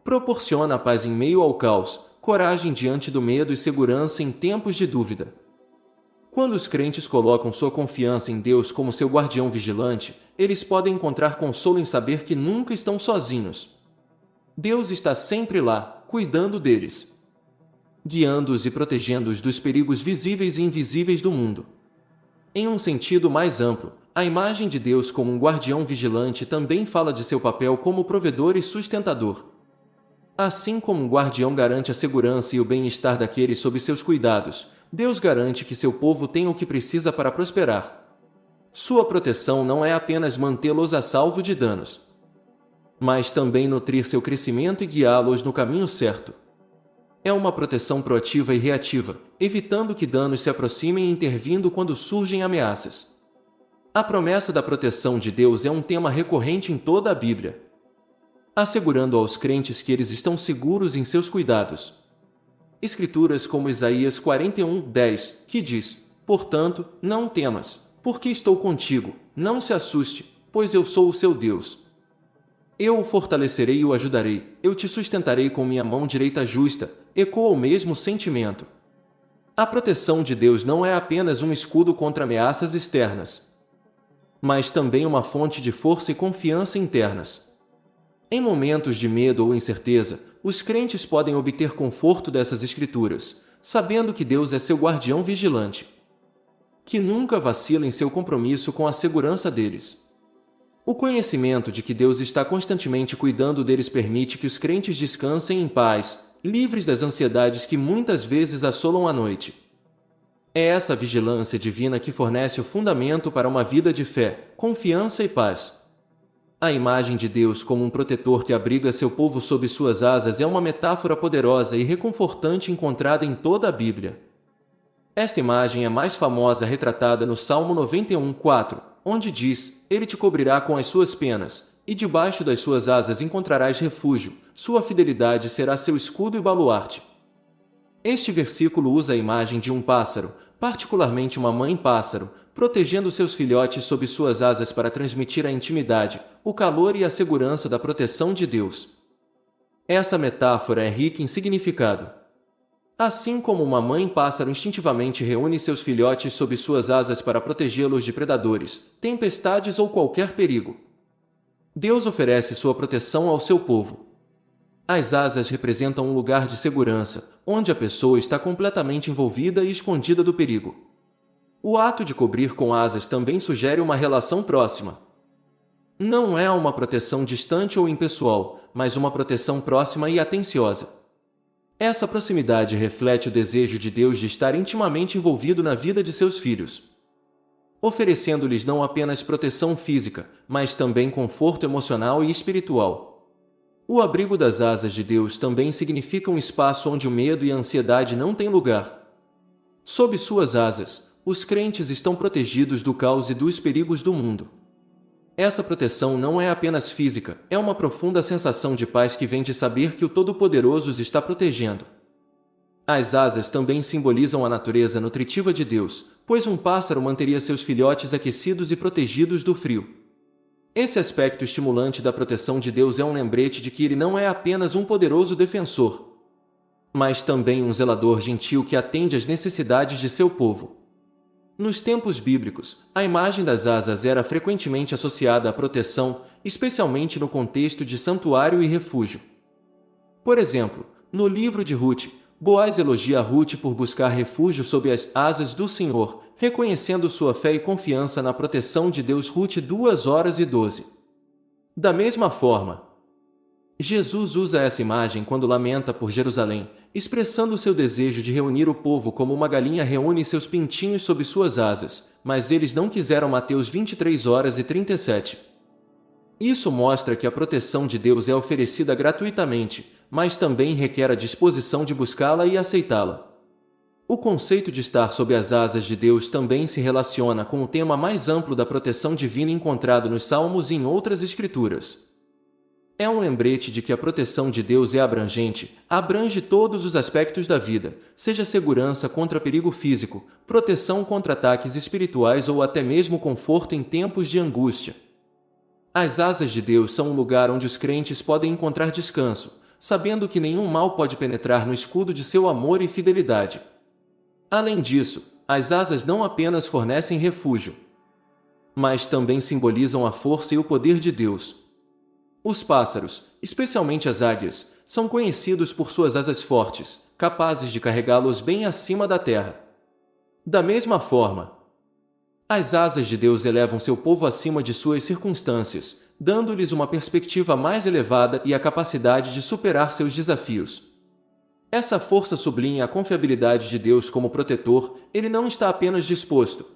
Proporciona paz em meio ao caos, coragem diante do medo e segurança em tempos de dúvida. Quando os crentes colocam sua confiança em Deus como seu guardião vigilante, eles podem encontrar consolo em saber que nunca estão sozinhos. Deus está sempre lá, cuidando deles, guiando-os e protegendo-os dos perigos visíveis e invisíveis do mundo. Em um sentido mais amplo, a imagem de Deus como um guardião vigilante também fala de seu papel como provedor e sustentador. Assim como um guardião garante a segurança e o bem-estar daqueles sob seus cuidados, Deus garante que seu povo tenha o que precisa para prosperar. Sua proteção não é apenas mantê-los a salvo de danos, mas também nutrir seu crescimento e guiá-los no caminho certo. É uma proteção proativa e reativa, evitando que danos se aproximem e intervindo quando surgem ameaças. A promessa da proteção de Deus é um tema recorrente em toda a Bíblia, assegurando aos crentes que eles estão seguros em seus cuidados. Escrituras como Isaías 41:10, que diz: "Portanto, não temas, porque estou contigo, não se assuste, pois eu sou o seu Deus. Eu o fortalecerei e o ajudarei, eu te sustentarei com minha mão direita justa", ecoa o mesmo sentimento. A proteção de Deus não é apenas um escudo contra ameaças externas, mas também uma fonte de força e confiança internas. Em momentos de medo ou incerteza, os crentes podem obter conforto dessas escrituras, sabendo que Deus é seu guardião vigilante, que nunca vacila em seu compromisso com a segurança deles. O conhecimento de que Deus está constantemente cuidando deles permite que os crentes descansem em paz, livres das ansiedades que muitas vezes assolam a noite. É essa vigilância divina que fornece o fundamento para uma vida de fé, confiança e paz. A imagem de Deus como um protetor que abriga seu povo sob suas asas é uma metáfora poderosa e reconfortante encontrada em toda a Bíblia. Esta imagem é mais famosa retratada no Salmo 91:4, onde diz: "Ele te cobrirá com as suas penas, e debaixo das suas asas encontrarás refúgio, sua fidelidade será seu escudo e baluarte." Este versículo usa a imagem de um pássaro, particularmente uma mãe pássaro, protegendo seus filhotes sob suas asas para transmitir a intimidade, o calor e a segurança da proteção de Deus. Essa metáfora é rica em significado. Assim como uma mãe pássaro instintivamente reúne seus filhotes sob suas asas para protegê-los de predadores, tempestades ou qualquer perigo, Deus oferece sua proteção ao seu povo. As asas representam um lugar de segurança, onde a pessoa está completamente envolvida e escondida do perigo. O ato de cobrir com asas também sugere uma relação próxima. Não é uma proteção distante ou impessoal, mas uma proteção próxima e atenciosa. Essa proximidade reflete o desejo de Deus de estar intimamente envolvido na vida de seus filhos, oferecendo-lhes não apenas proteção física, mas também conforto emocional e espiritual. O abrigo das asas de Deus também significa um espaço onde o medo e a ansiedade não têm lugar. Sob suas asas, os crentes estão protegidos do caos e dos perigos do mundo. Essa proteção não é apenas física, é uma profunda sensação de paz que vem de saber que o Todo-Poderoso os está protegendo. As asas também simbolizam a natureza nutritiva de Deus, pois um pássaro manteria seus filhotes aquecidos e protegidos do frio. Esse aspecto estimulante da proteção de Deus é um lembrete de que Ele não é apenas um poderoso defensor, mas também um zelador gentil que atende às necessidades de seu povo. Nos tempos bíblicos, a imagem das asas era frequentemente associada à proteção, especialmente no contexto de santuário e refúgio. Por exemplo, no livro de Rute, Boaz elogia Rute por buscar refúgio sob as asas do Senhor, reconhecendo sua fé e confiança na proteção de Deus. Rute 2:12. Da mesma forma, Jesus usa essa imagem quando lamenta por Jerusalém, expressando seu desejo de reunir o povo como uma galinha reúne seus pintinhos sob suas asas, mas eles não quiseram. Mateus 23:37. Isso mostra que a proteção de Deus é oferecida gratuitamente, mas também requer a disposição de buscá-la e aceitá-la. O conceito de estar sob as asas de Deus também se relaciona com o tema mais amplo da proteção divina encontrado nos Salmos e em outras escrituras. É um lembrete de que a proteção de Deus é abrangente, abrange todos os aspectos da vida, seja segurança contra perigo físico, proteção contra ataques espirituais ou até mesmo conforto em tempos de angústia. As asas de Deus são um lugar onde os crentes podem encontrar descanso, sabendo que nenhum mal pode penetrar no escudo de seu amor e fidelidade. Além disso, as asas não apenas fornecem refúgio, mas também simbolizam a força e o poder de Deus. Os pássaros, especialmente as águias, são conhecidos por suas asas fortes, capazes de carregá-los bem acima da terra. Da mesma forma, as asas de Deus elevam seu povo acima de suas circunstâncias, dando-lhes uma perspectiva mais elevada e a capacidade de superar seus desafios. Essa força sublinha a confiabilidade de Deus como protetor. Ele não está apenas disposto,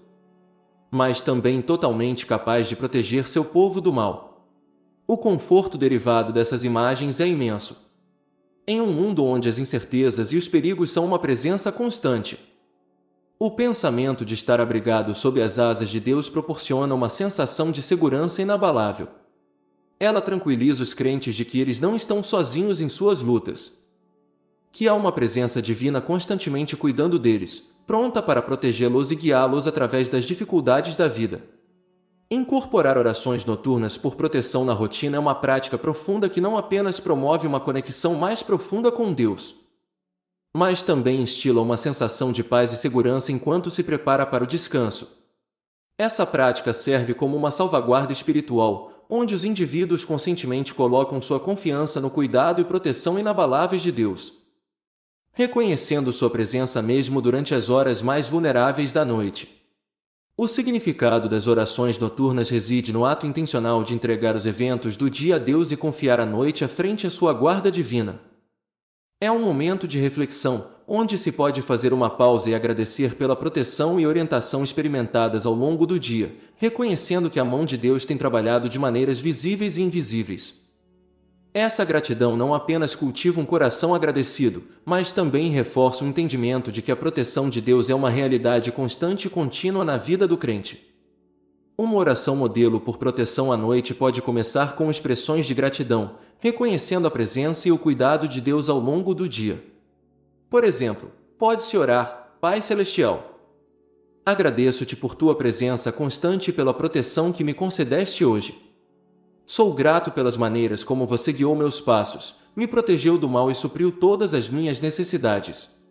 mas também totalmente capaz de proteger seu povo do mal. O conforto derivado dessas imagens é imenso. Em um mundo onde as incertezas e os perigos são uma presença constante, o pensamento de estar abrigado sob as asas de Deus proporciona uma sensação de segurança inabalável. Ela tranquiliza os crentes de que eles não estão sozinhos em suas lutas, que há uma presença divina constantemente cuidando deles, pronta para protegê-los e guiá-los através das dificuldades da vida. Incorporar orações noturnas por proteção na rotina é uma prática profunda que não apenas promove uma conexão mais profunda com Deus, mas também instila uma sensação de paz e segurança enquanto se prepara para o descanso. Essa prática serve como uma salvaguarda espiritual, onde os indivíduos conscientemente colocam sua confiança no cuidado e proteção inabaláveis de Deus, reconhecendo sua presença mesmo durante as horas mais vulneráveis da noite. O significado das orações noturnas reside no ato intencional de entregar os eventos do dia a Deus e confiar a noite à frente à sua guarda divina. É um momento de reflexão, onde se pode fazer uma pausa e agradecer pela proteção e orientação experimentadas ao longo do dia, reconhecendo que a mão de Deus tem trabalhado de maneiras visíveis e invisíveis. Essa gratidão não apenas cultiva um coração agradecido, mas também reforça o entendimento de que a proteção de Deus é uma realidade constante e contínua na vida do crente. Uma oração modelo por proteção à noite pode começar com expressões de gratidão, reconhecendo a presença e o cuidado de Deus ao longo do dia. Por exemplo, pode-se orar: Pai Celestial, agradeço-te por tua presença constante e pela proteção que me concedeste hoje. Sou grato pelas maneiras como você guiou meus passos, me protegeu do mal e supriu todas as minhas necessidades.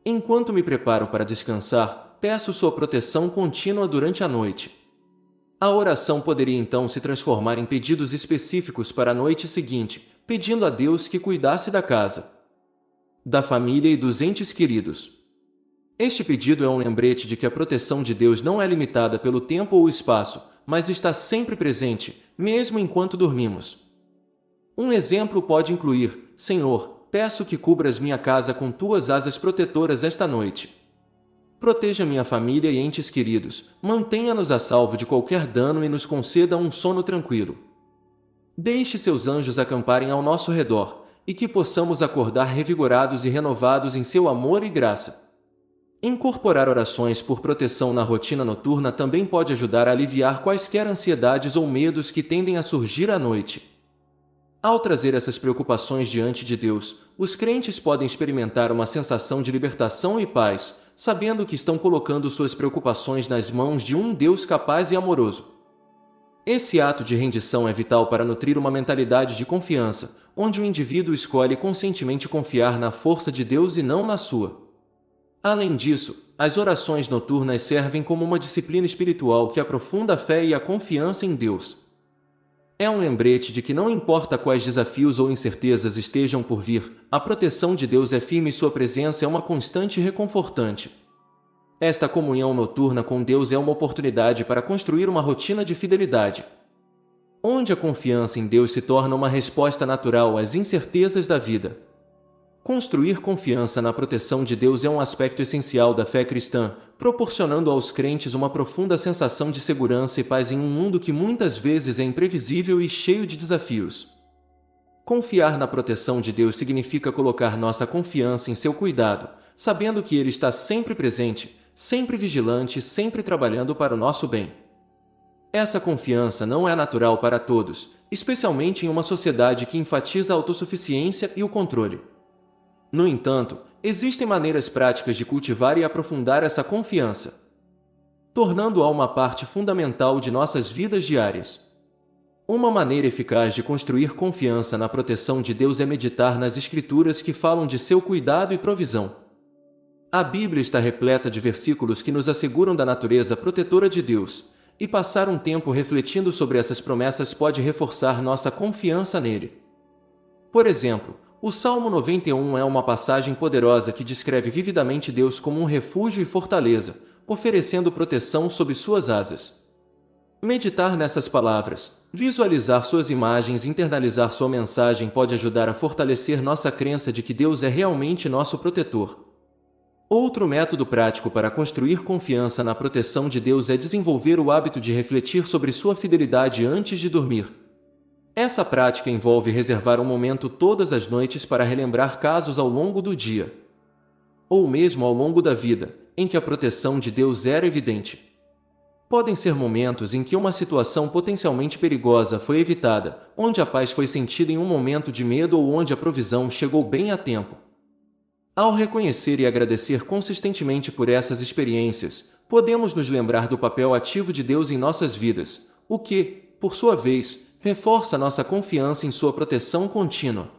Enquanto me preparo para descansar, peço sua proteção contínua durante a noite. A oração poderia então se transformar em pedidos específicos para a noite seguinte, pedindo a Deus que cuidasse da casa, da família e dos entes queridos. Este pedido é um lembrete de que a proteção de Deus não é limitada pelo tempo ou espaço, mas está sempre presente, mesmo enquanto dormimos. Um exemplo pode incluir: Senhor, peço que cubras minha casa com tuas asas protetoras esta noite. Proteja minha família e entes queridos, mantenha-nos a salvo de qualquer dano e nos conceda um sono tranquilo. Deixe seus anjos acamparem ao nosso redor, e que possamos acordar revigorados e renovados em seu amor e graça. Incorporar orações por proteção na rotina noturna também pode ajudar a aliviar quaisquer ansiedades ou medos que tendem a surgir à noite. Ao trazer essas preocupações diante de Deus, os crentes podem experimentar uma sensação de libertação e paz, sabendo que estão colocando suas preocupações nas mãos de um Deus capaz e amoroso. Esse ato de rendição é vital para nutrir uma mentalidade de confiança, onde o indivíduo escolhe conscientemente confiar na força de Deus e não na sua. Além disso, as orações noturnas servem como uma disciplina espiritual que aprofunda a fé e a confiança em Deus. É um lembrete de que não importa quais desafios ou incertezas estejam por vir, a proteção de Deus é firme e sua presença é uma constante e reconfortante. Esta comunhão noturna com Deus é uma oportunidade para construir uma rotina de fidelidade, onde a confiança em Deus se torna uma resposta natural às incertezas da vida. Construir confiança na proteção de Deus é um aspecto essencial da fé cristã, proporcionando aos crentes uma profunda sensação de segurança e paz em um mundo que muitas vezes é imprevisível e cheio de desafios. Confiar na proteção de Deus significa colocar nossa confiança em seu cuidado, sabendo que Ele está sempre presente, sempre vigilante e sempre trabalhando para o nosso bem. Essa confiança não é natural para todos, especialmente em uma sociedade que enfatiza a autossuficiência e o controle. No entanto, existem maneiras práticas de cultivar e aprofundar essa confiança, tornando-a uma parte fundamental de nossas vidas diárias. Uma maneira eficaz de construir confiança na proteção de Deus é meditar nas Escrituras que falam de seu cuidado e provisão. A Bíblia está repleta de versículos que nos asseguram da natureza protetora de Deus, e passar um tempo refletindo sobre essas promessas pode reforçar nossa confiança nele. Por exemplo, o Salmo 91 é uma passagem poderosa que descreve vividamente Deus como um refúgio e fortaleza, oferecendo proteção sob suas asas. Meditar nessas palavras, visualizar suas imagens e internalizar sua mensagem pode ajudar a fortalecer nossa crença de que Deus é realmente nosso protetor. Outro método prático para construir confiança na proteção de Deus é desenvolver o hábito de refletir sobre sua fidelidade antes de dormir. Essa prática envolve reservar um momento todas as noites para relembrar casos ao longo do dia, ou mesmo ao longo da vida, em que a proteção de Deus era evidente. Podem ser momentos em que uma situação potencialmente perigosa foi evitada, onde a paz foi sentida em um momento de medo ou onde a provisão chegou bem a tempo. Ao reconhecer e agradecer consistentemente por essas experiências, podemos nos lembrar do papel ativo de Deus em nossas vidas, o que, por sua vez, reforça nossa confiança em sua proteção contínua.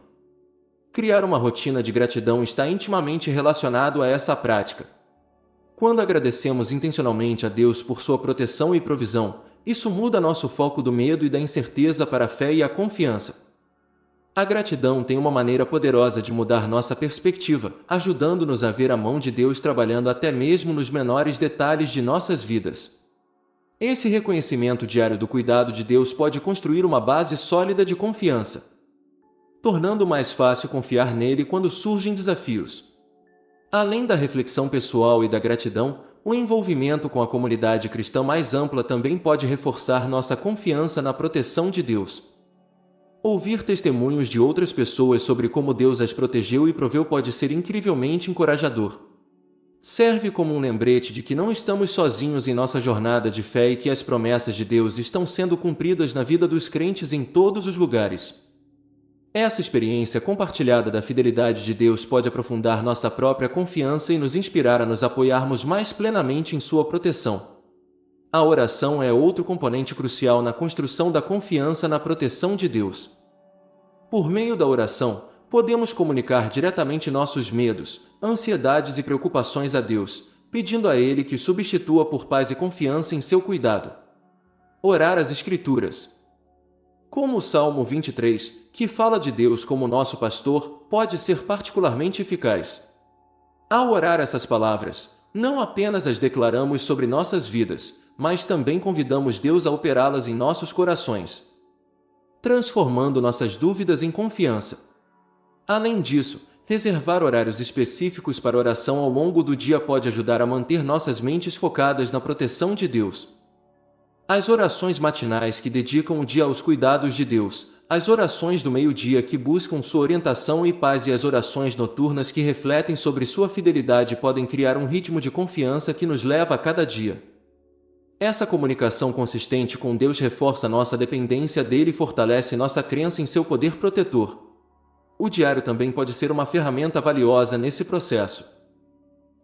Criar uma rotina de gratidão está intimamente relacionado a essa prática. Quando agradecemos intencionalmente a Deus por sua proteção e provisão, isso muda nosso foco do medo e da incerteza para a fé e a confiança. A gratidão tem uma maneira poderosa de mudar nossa perspectiva, ajudando-nos a ver a mão de Deus trabalhando até mesmo nos menores detalhes de nossas vidas. Esse reconhecimento diário do cuidado de Deus pode construir uma base sólida de confiança, tornando mais fácil confiar nele quando surgem desafios. Além da reflexão pessoal e da gratidão, o envolvimento com a comunidade cristã mais ampla também pode reforçar nossa confiança na proteção de Deus. Ouvir testemunhos de outras pessoas sobre como Deus as protegeu e proveu pode ser incrivelmente encorajador. Serve como um lembrete de que não estamos sozinhos em nossa jornada de fé e que as promessas de Deus estão sendo cumpridas na vida dos crentes em todos os lugares. Essa experiência compartilhada da fidelidade de Deus pode aprofundar nossa própria confiança e nos inspirar a nos apoiarmos mais plenamente em sua proteção. A oração é outro componente crucial na construção da confiança na proteção de Deus. Por meio da oração, podemos comunicar diretamente nossos medos, ansiedades e preocupações a Deus, pedindo a Ele que os substitua por paz e confiança em seu cuidado. Orar as Escrituras. Como o Salmo 23, que fala de Deus como nosso pastor, pode ser particularmente eficaz. Ao orar essas palavras, não apenas as declaramos sobre nossas vidas, mas também convidamos Deus a operá-las em nossos corações, transformando nossas dúvidas em confiança. Além disso, reservar horários específicos para oração ao longo do dia pode ajudar a manter nossas mentes focadas na proteção de Deus. As orações matinais que dedicam o dia aos cuidados de Deus, as orações do meio-dia que buscam sua orientação e paz e as orações noturnas que refletem sobre sua fidelidade podem criar um ritmo de confiança que nos leva a cada dia. Essa comunicação consistente com Deus reforça nossa dependência dele e fortalece nossa crença em seu poder protetor. O diário também pode ser uma ferramenta valiosa nesse processo.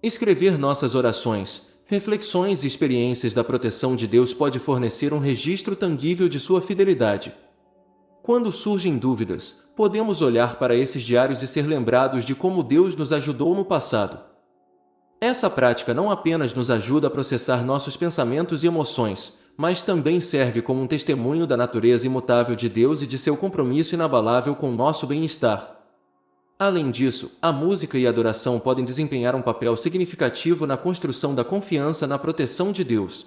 Escrever nossas orações, reflexões e experiências da proteção de Deus pode fornecer um registro tangível de sua fidelidade. Quando surgem dúvidas, podemos olhar para esses diários e ser lembrados de como Deus nos ajudou no passado. Essa prática não apenas nos ajuda a processar nossos pensamentos e emoções, mas também serve como um testemunho da natureza imutável de Deus e de seu compromisso inabalável com nosso bem-estar. Além disso, a música e a adoração podem desempenhar um papel significativo na construção da confiança na proteção de Deus.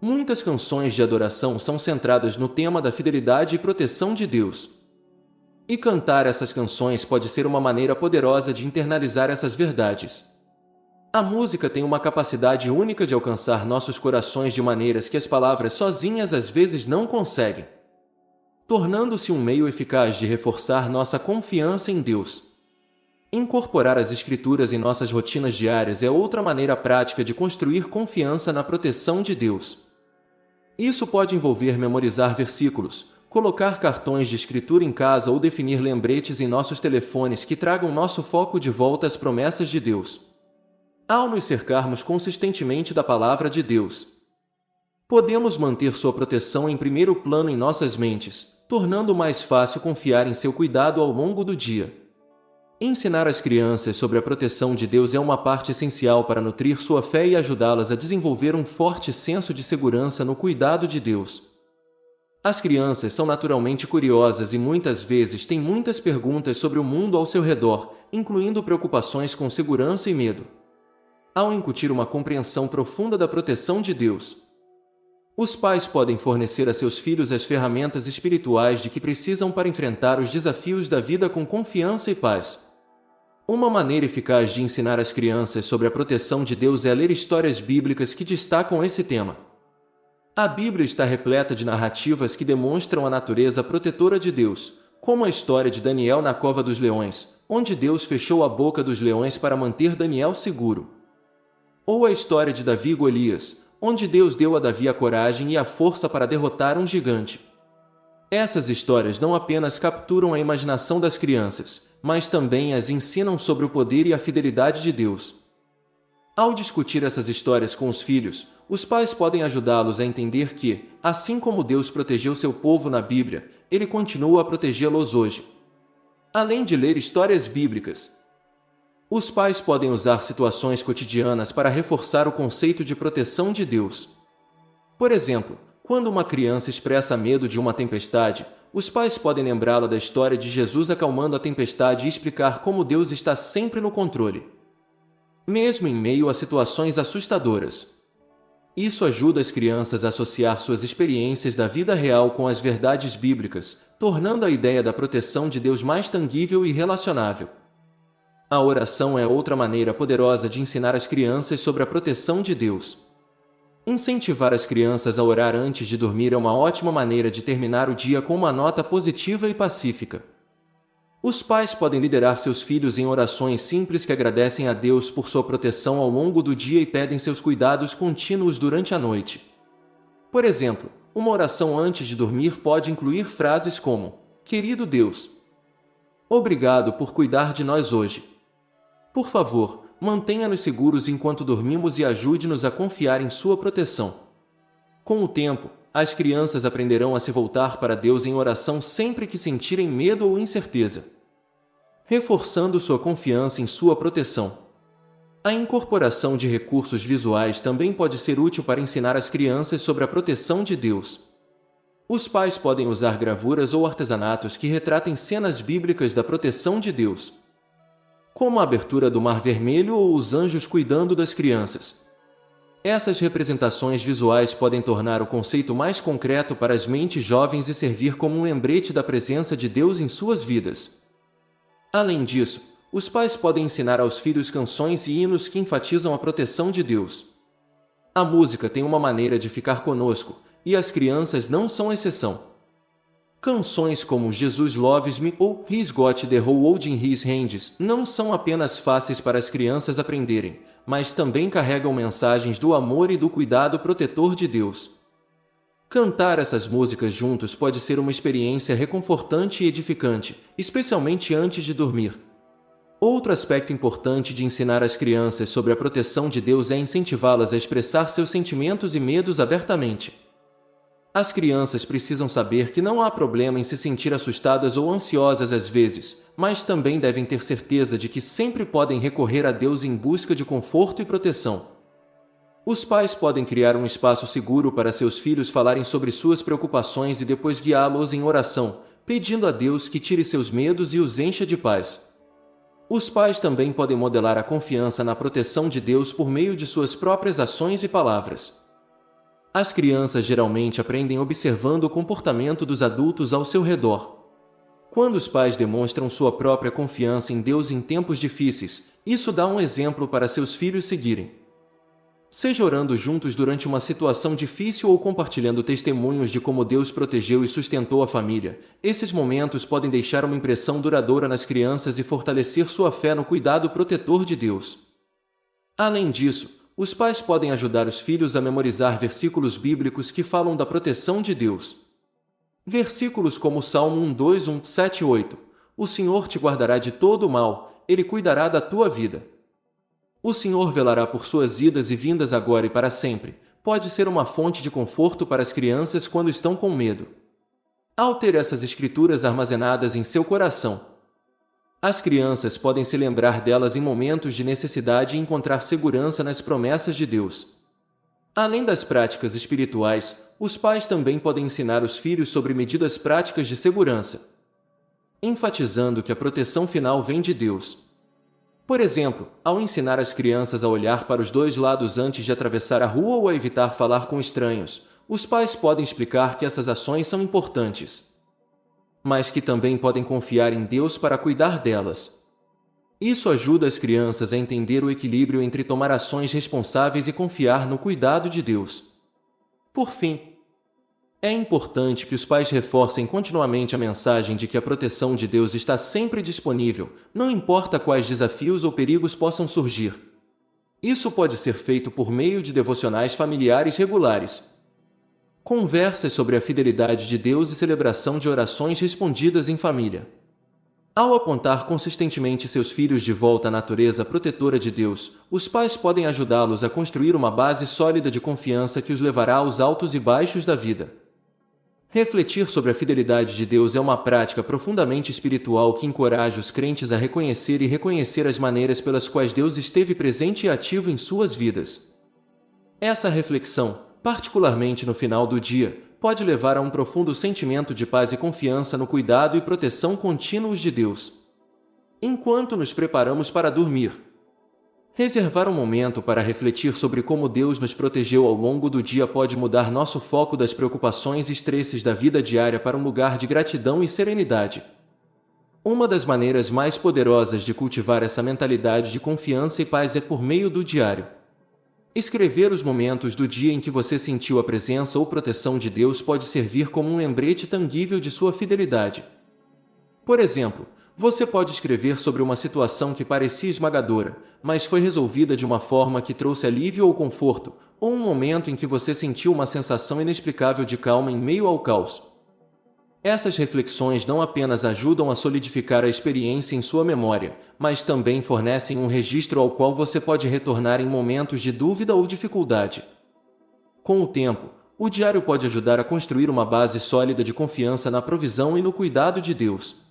Muitas canções de adoração são centradas no tema da fidelidade e proteção de Deus. E cantar essas canções pode ser uma maneira poderosa de internalizar essas verdades. A música tem uma capacidade única de alcançar nossos corações de maneiras que as palavras sozinhas às vezes não conseguem, tornando-se um meio eficaz de reforçar nossa confiança em Deus. Incorporar as Escrituras em nossas rotinas diárias é outra maneira prática de construir confiança na proteção de Deus. Isso pode envolver memorizar versículos, colocar cartões de escritura em casa ou definir lembretes em nossos telefones que tragam nosso foco de volta às promessas de Deus. Ao nos cercarmos consistentemente da Palavra de Deus, podemos manter sua proteção em primeiro plano em nossas mentes, tornando mais fácil confiar em seu cuidado ao longo do dia. Ensinar as crianças sobre a proteção de Deus é uma parte essencial para nutrir sua fé e ajudá-las a desenvolver um forte senso de segurança no cuidado de Deus. As crianças são naturalmente curiosas e muitas vezes têm muitas perguntas sobre o mundo ao seu redor, incluindo preocupações com segurança e medo. Ao incutir uma compreensão profunda da proteção de Deus, Os pais podem fornecer a seus filhos as ferramentas espirituais de que precisam para enfrentar os desafios da vida com confiança e paz. Uma maneira eficaz de ensinar as crianças sobre a proteção de Deus é ler histórias bíblicas que destacam esse tema. A Bíblia está repleta de narrativas que demonstram a natureza protetora de Deus, como a história de Daniel na cova dos leões, onde Deus fechou a boca dos leões para manter Daniel seguro. Ou a história de Davi e Golias, onde Deus deu a Davi a coragem e a força para derrotar um gigante. Essas histórias não apenas capturam a imaginação das crianças, mas também as ensinam sobre o poder e a fidelidade de Deus. Ao discutir essas histórias com os filhos, os pais podem ajudá-los a entender que, assim como Deus protegeu seu povo na Bíblia, Ele continua a protegê-los hoje. Além de ler histórias bíblicas, os pais podem usar situações cotidianas para reforçar o conceito de proteção de Deus. Por exemplo, quando uma criança expressa medo de uma tempestade, os pais podem lembrá-la da história de Jesus acalmando a tempestade e explicar como Deus está sempre no controle, mesmo em meio a situações assustadoras. Isso ajuda as crianças a associar suas experiências da vida real com as verdades bíblicas, tornando a ideia da proteção de Deus mais tangível e relacionável. A oração é outra maneira poderosa de ensinar as crianças sobre a proteção de Deus. Incentivar as crianças a orar antes de dormir é uma ótima maneira de terminar o dia com uma nota positiva e pacífica. Os pais podem liderar seus filhos em orações simples que agradecem a Deus por sua proteção ao longo do dia e pedem seus cuidados contínuos durante a noite. Por exemplo, uma oração antes de dormir pode incluir frases como: Querido Deus, obrigado por cuidar de nós hoje. Por favor, mantenha-nos seguros enquanto dormimos e ajude-nos a confiar em sua proteção. Com o tempo, as crianças aprenderão a se voltar para Deus em oração sempre que sentirem medo ou incerteza, reforçando sua confiança em sua proteção. A incorporação de recursos visuais também pode ser útil para ensinar as crianças sobre a proteção de Deus. Os pais podem usar gravuras ou artesanatos que retratem cenas bíblicas da proteção de Deus, como a abertura do Mar Vermelho ou os anjos cuidando das crianças. Essas representações visuais podem tornar o conceito mais concreto para as mentes jovens e servir como um lembrete da presença de Deus em suas vidas. Além disso, os pais podem ensinar aos filhos canções e hinos que enfatizam a proteção de Deus. A música tem uma maneira de ficar conosco, e as crianças não são exceção. Canções como Jesus Loves Me ou He's Got the World in His Hands não são apenas fáceis para as crianças aprenderem, mas também carregam mensagens do amor e do cuidado protetor de Deus. Cantar essas músicas juntos pode ser uma experiência reconfortante e edificante, especialmente antes de dormir. Outro aspecto importante de ensinar as crianças sobre a proteção de Deus é incentivá-las a expressar seus sentimentos e medos abertamente. As crianças precisam saber que não há problema em se sentir assustadas ou ansiosas às vezes, mas também devem ter certeza de que sempre podem recorrer a Deus em busca de conforto e proteção. Os pais podem criar um espaço seguro para seus filhos falarem sobre suas preocupações e depois guiá-los em oração, pedindo a Deus que tire seus medos e os encha de paz. Os pais também podem modelar a confiança na proteção de Deus por meio de suas próprias ações e palavras. As crianças geralmente aprendem observando o comportamento dos adultos ao seu redor. Quando os pais demonstram sua própria confiança em Deus em tempos difíceis, isso dá um exemplo para seus filhos seguirem. Seja orando juntos durante uma situação difícil ou compartilhando testemunhos de como Deus protegeu e sustentou a família, esses momentos podem deixar uma impressão duradoura nas crianças e fortalecer sua fé no cuidado protetor de Deus. Além disso, os pais podem ajudar os filhos a memorizar versículos bíblicos que falam da proteção de Deus. Versículos como Salmo 1:2, 7 e 8. O Senhor te guardará de todo o mal, Ele cuidará da tua vida. O Senhor velará por suas idas e vindas agora e para sempre. Pode ser uma fonte de conforto para as crianças quando estão com medo. Ao ter essas escrituras armazenadas em seu coração, as crianças podem se lembrar delas em momentos de necessidade e encontrar segurança nas promessas de Deus. Além das práticas espirituais, os pais também podem ensinar os filhos sobre medidas práticas de segurança, enfatizando que a proteção final vem de Deus. Por exemplo, ao ensinar as crianças a olhar para os dois lados antes de atravessar a rua ou a evitar falar com estranhos, os pais podem explicar que essas ações são importantes, mas que também podem confiar em Deus para cuidar delas. Isso ajuda as crianças a entender o equilíbrio entre tomar ações responsáveis e confiar no cuidado de Deus. Por fim, é importante que os pais reforcem continuamente a mensagem de que a proteção de Deus está sempre disponível, não importa quais desafios ou perigos possam surgir. Isso pode ser feito por meio de devocionais familiares regulares, conversas sobre a fidelidade de Deus e celebração de orações respondidas em família. Ao apontar consistentemente seus filhos de volta à natureza protetora de Deus, os pais podem ajudá-los a construir uma base sólida de confiança que os levará aos altos e baixos da vida. Refletir sobre a fidelidade de Deus é uma prática profundamente espiritual que encoraja os crentes a reconhecer as maneiras pelas quais Deus esteve presente e ativo em suas vidas. Essa reflexão, particularmente no final do dia, pode levar a um profundo sentimento de paz e confiança no cuidado e proteção contínuos de Deus. Enquanto nos preparamos para dormir, reservar um momento para refletir sobre como Deus nos protegeu ao longo do dia pode mudar nosso foco das preocupações e estresses da vida diária para um lugar de gratidão e serenidade. Uma das maneiras mais poderosas de cultivar essa mentalidade de confiança e paz é por meio do diário. Escrever os momentos do dia em que você sentiu a presença ou proteção de Deus pode servir como um lembrete tangível de sua fidelidade. Por exemplo, você pode escrever sobre uma situação que parecia esmagadora, mas foi resolvida de uma forma que trouxe alívio ou conforto, ou um momento em que você sentiu uma sensação inexplicável de calma em meio ao caos. Essas reflexões não apenas ajudam a solidificar a experiência em sua memória, mas também fornecem um registro ao qual você pode retornar em momentos de dúvida ou dificuldade. Com o tempo, o diário pode ajudar a construir uma base sólida de confiança na provisão e no cuidado de Deus.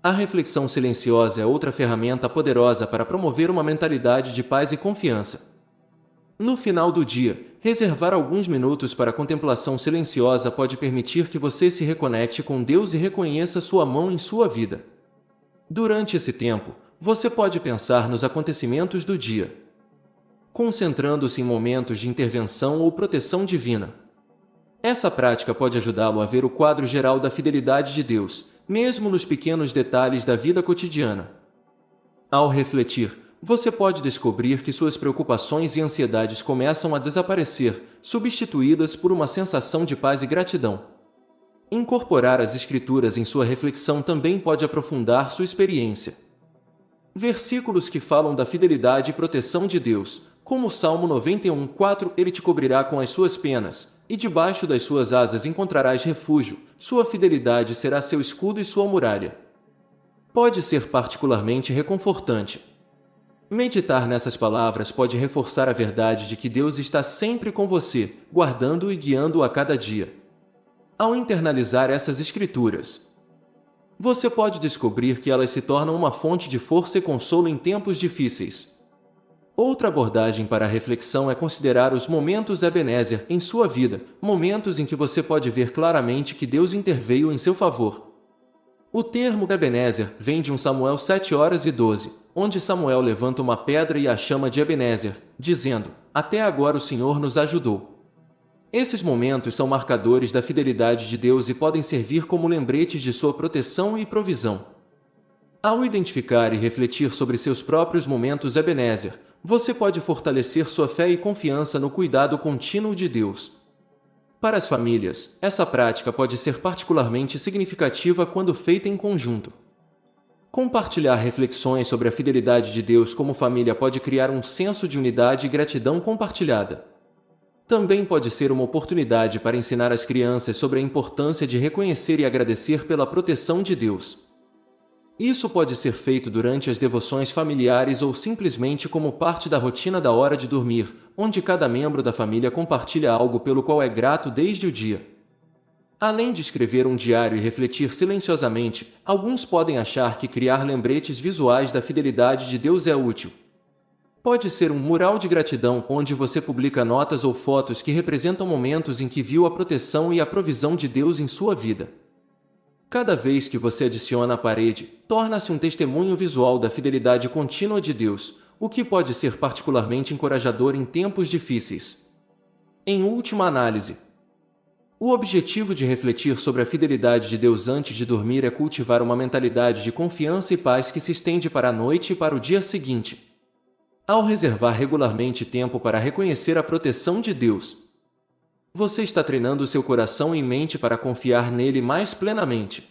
A reflexão silenciosa é outra ferramenta poderosa para promover uma mentalidade de paz e confiança. No final do dia, reservar alguns minutos para a contemplação silenciosa pode permitir que você se reconecte com Deus e reconheça sua mão em sua vida. Durante esse tempo, você pode pensar nos acontecimentos do dia, concentrando-se em momentos de intervenção ou proteção divina. Essa prática pode ajudá-lo a ver o quadro geral da fidelidade de Deus, mesmo nos pequenos detalhes da vida cotidiana. Ao refletir, você pode descobrir que suas preocupações e ansiedades começam a desaparecer, substituídas por uma sensação de paz e gratidão. Incorporar as Escrituras em sua reflexão também pode aprofundar sua experiência. Versículos que falam da fidelidade e proteção de Deus, como o Salmo 91:4, Ele te cobrirá com as suas penas, e debaixo das suas asas encontrarás refúgio, sua fidelidade será seu escudo e sua muralha. Pode ser particularmente reconfortante. Meditar nessas palavras pode reforçar a verdade de que Deus está sempre com você, guardando-o e guiando-o a cada dia. Ao internalizar essas escrituras, você pode descobrir que elas se tornam uma fonte de força e consolo em tempos difíceis. Outra abordagem para a reflexão é considerar os momentos Ebenezer em sua vida, momentos em que você pode ver claramente que Deus interveio em seu favor. O termo Ebenezer vem de 1 Samuel 7:12, onde Samuel levanta uma pedra e a chama de Ebenezer, dizendo: "Até agora o Senhor nos ajudou." Esses momentos são marcadores da fidelidade de Deus e podem servir como lembretes de sua proteção e provisão. Ao identificar e refletir sobre seus próprios momentos Ebenezer, você pode fortalecer sua fé e confiança no cuidado contínuo de Deus. Para as famílias, essa prática pode ser particularmente significativa quando feita em conjunto. Compartilhar reflexões sobre a fidelidade de Deus como família pode criar um senso de unidade e gratidão compartilhada. Também pode ser uma oportunidade para ensinar as crianças sobre a importância de reconhecer e agradecer pela proteção de Deus. Isso pode ser feito durante as devoções familiares ou simplesmente como parte da rotina da hora de dormir, onde cada membro da família compartilha algo pelo qual é grato desde o dia. Além de escrever um diário e refletir silenciosamente, alguns podem achar que criar lembretes visuais da fidelidade de Deus é útil. Pode ser um mural de gratidão onde você publica notas ou fotos que representam momentos em que viu a proteção e a provisão de Deus em sua vida. Cada vez que você adiciona a parede, torna-se um testemunho visual da fidelidade contínua de Deus, o que pode ser particularmente encorajador em tempos difíceis. Em última análise, O objetivo de refletir sobre a fidelidade de Deus antes de dormir é cultivar uma mentalidade de confiança e paz que se estende para a noite e para o dia seguinte. Ao reservar regularmente tempo para reconhecer a proteção de Deus, você está treinando seu coração e mente para confiar nele mais plenamente.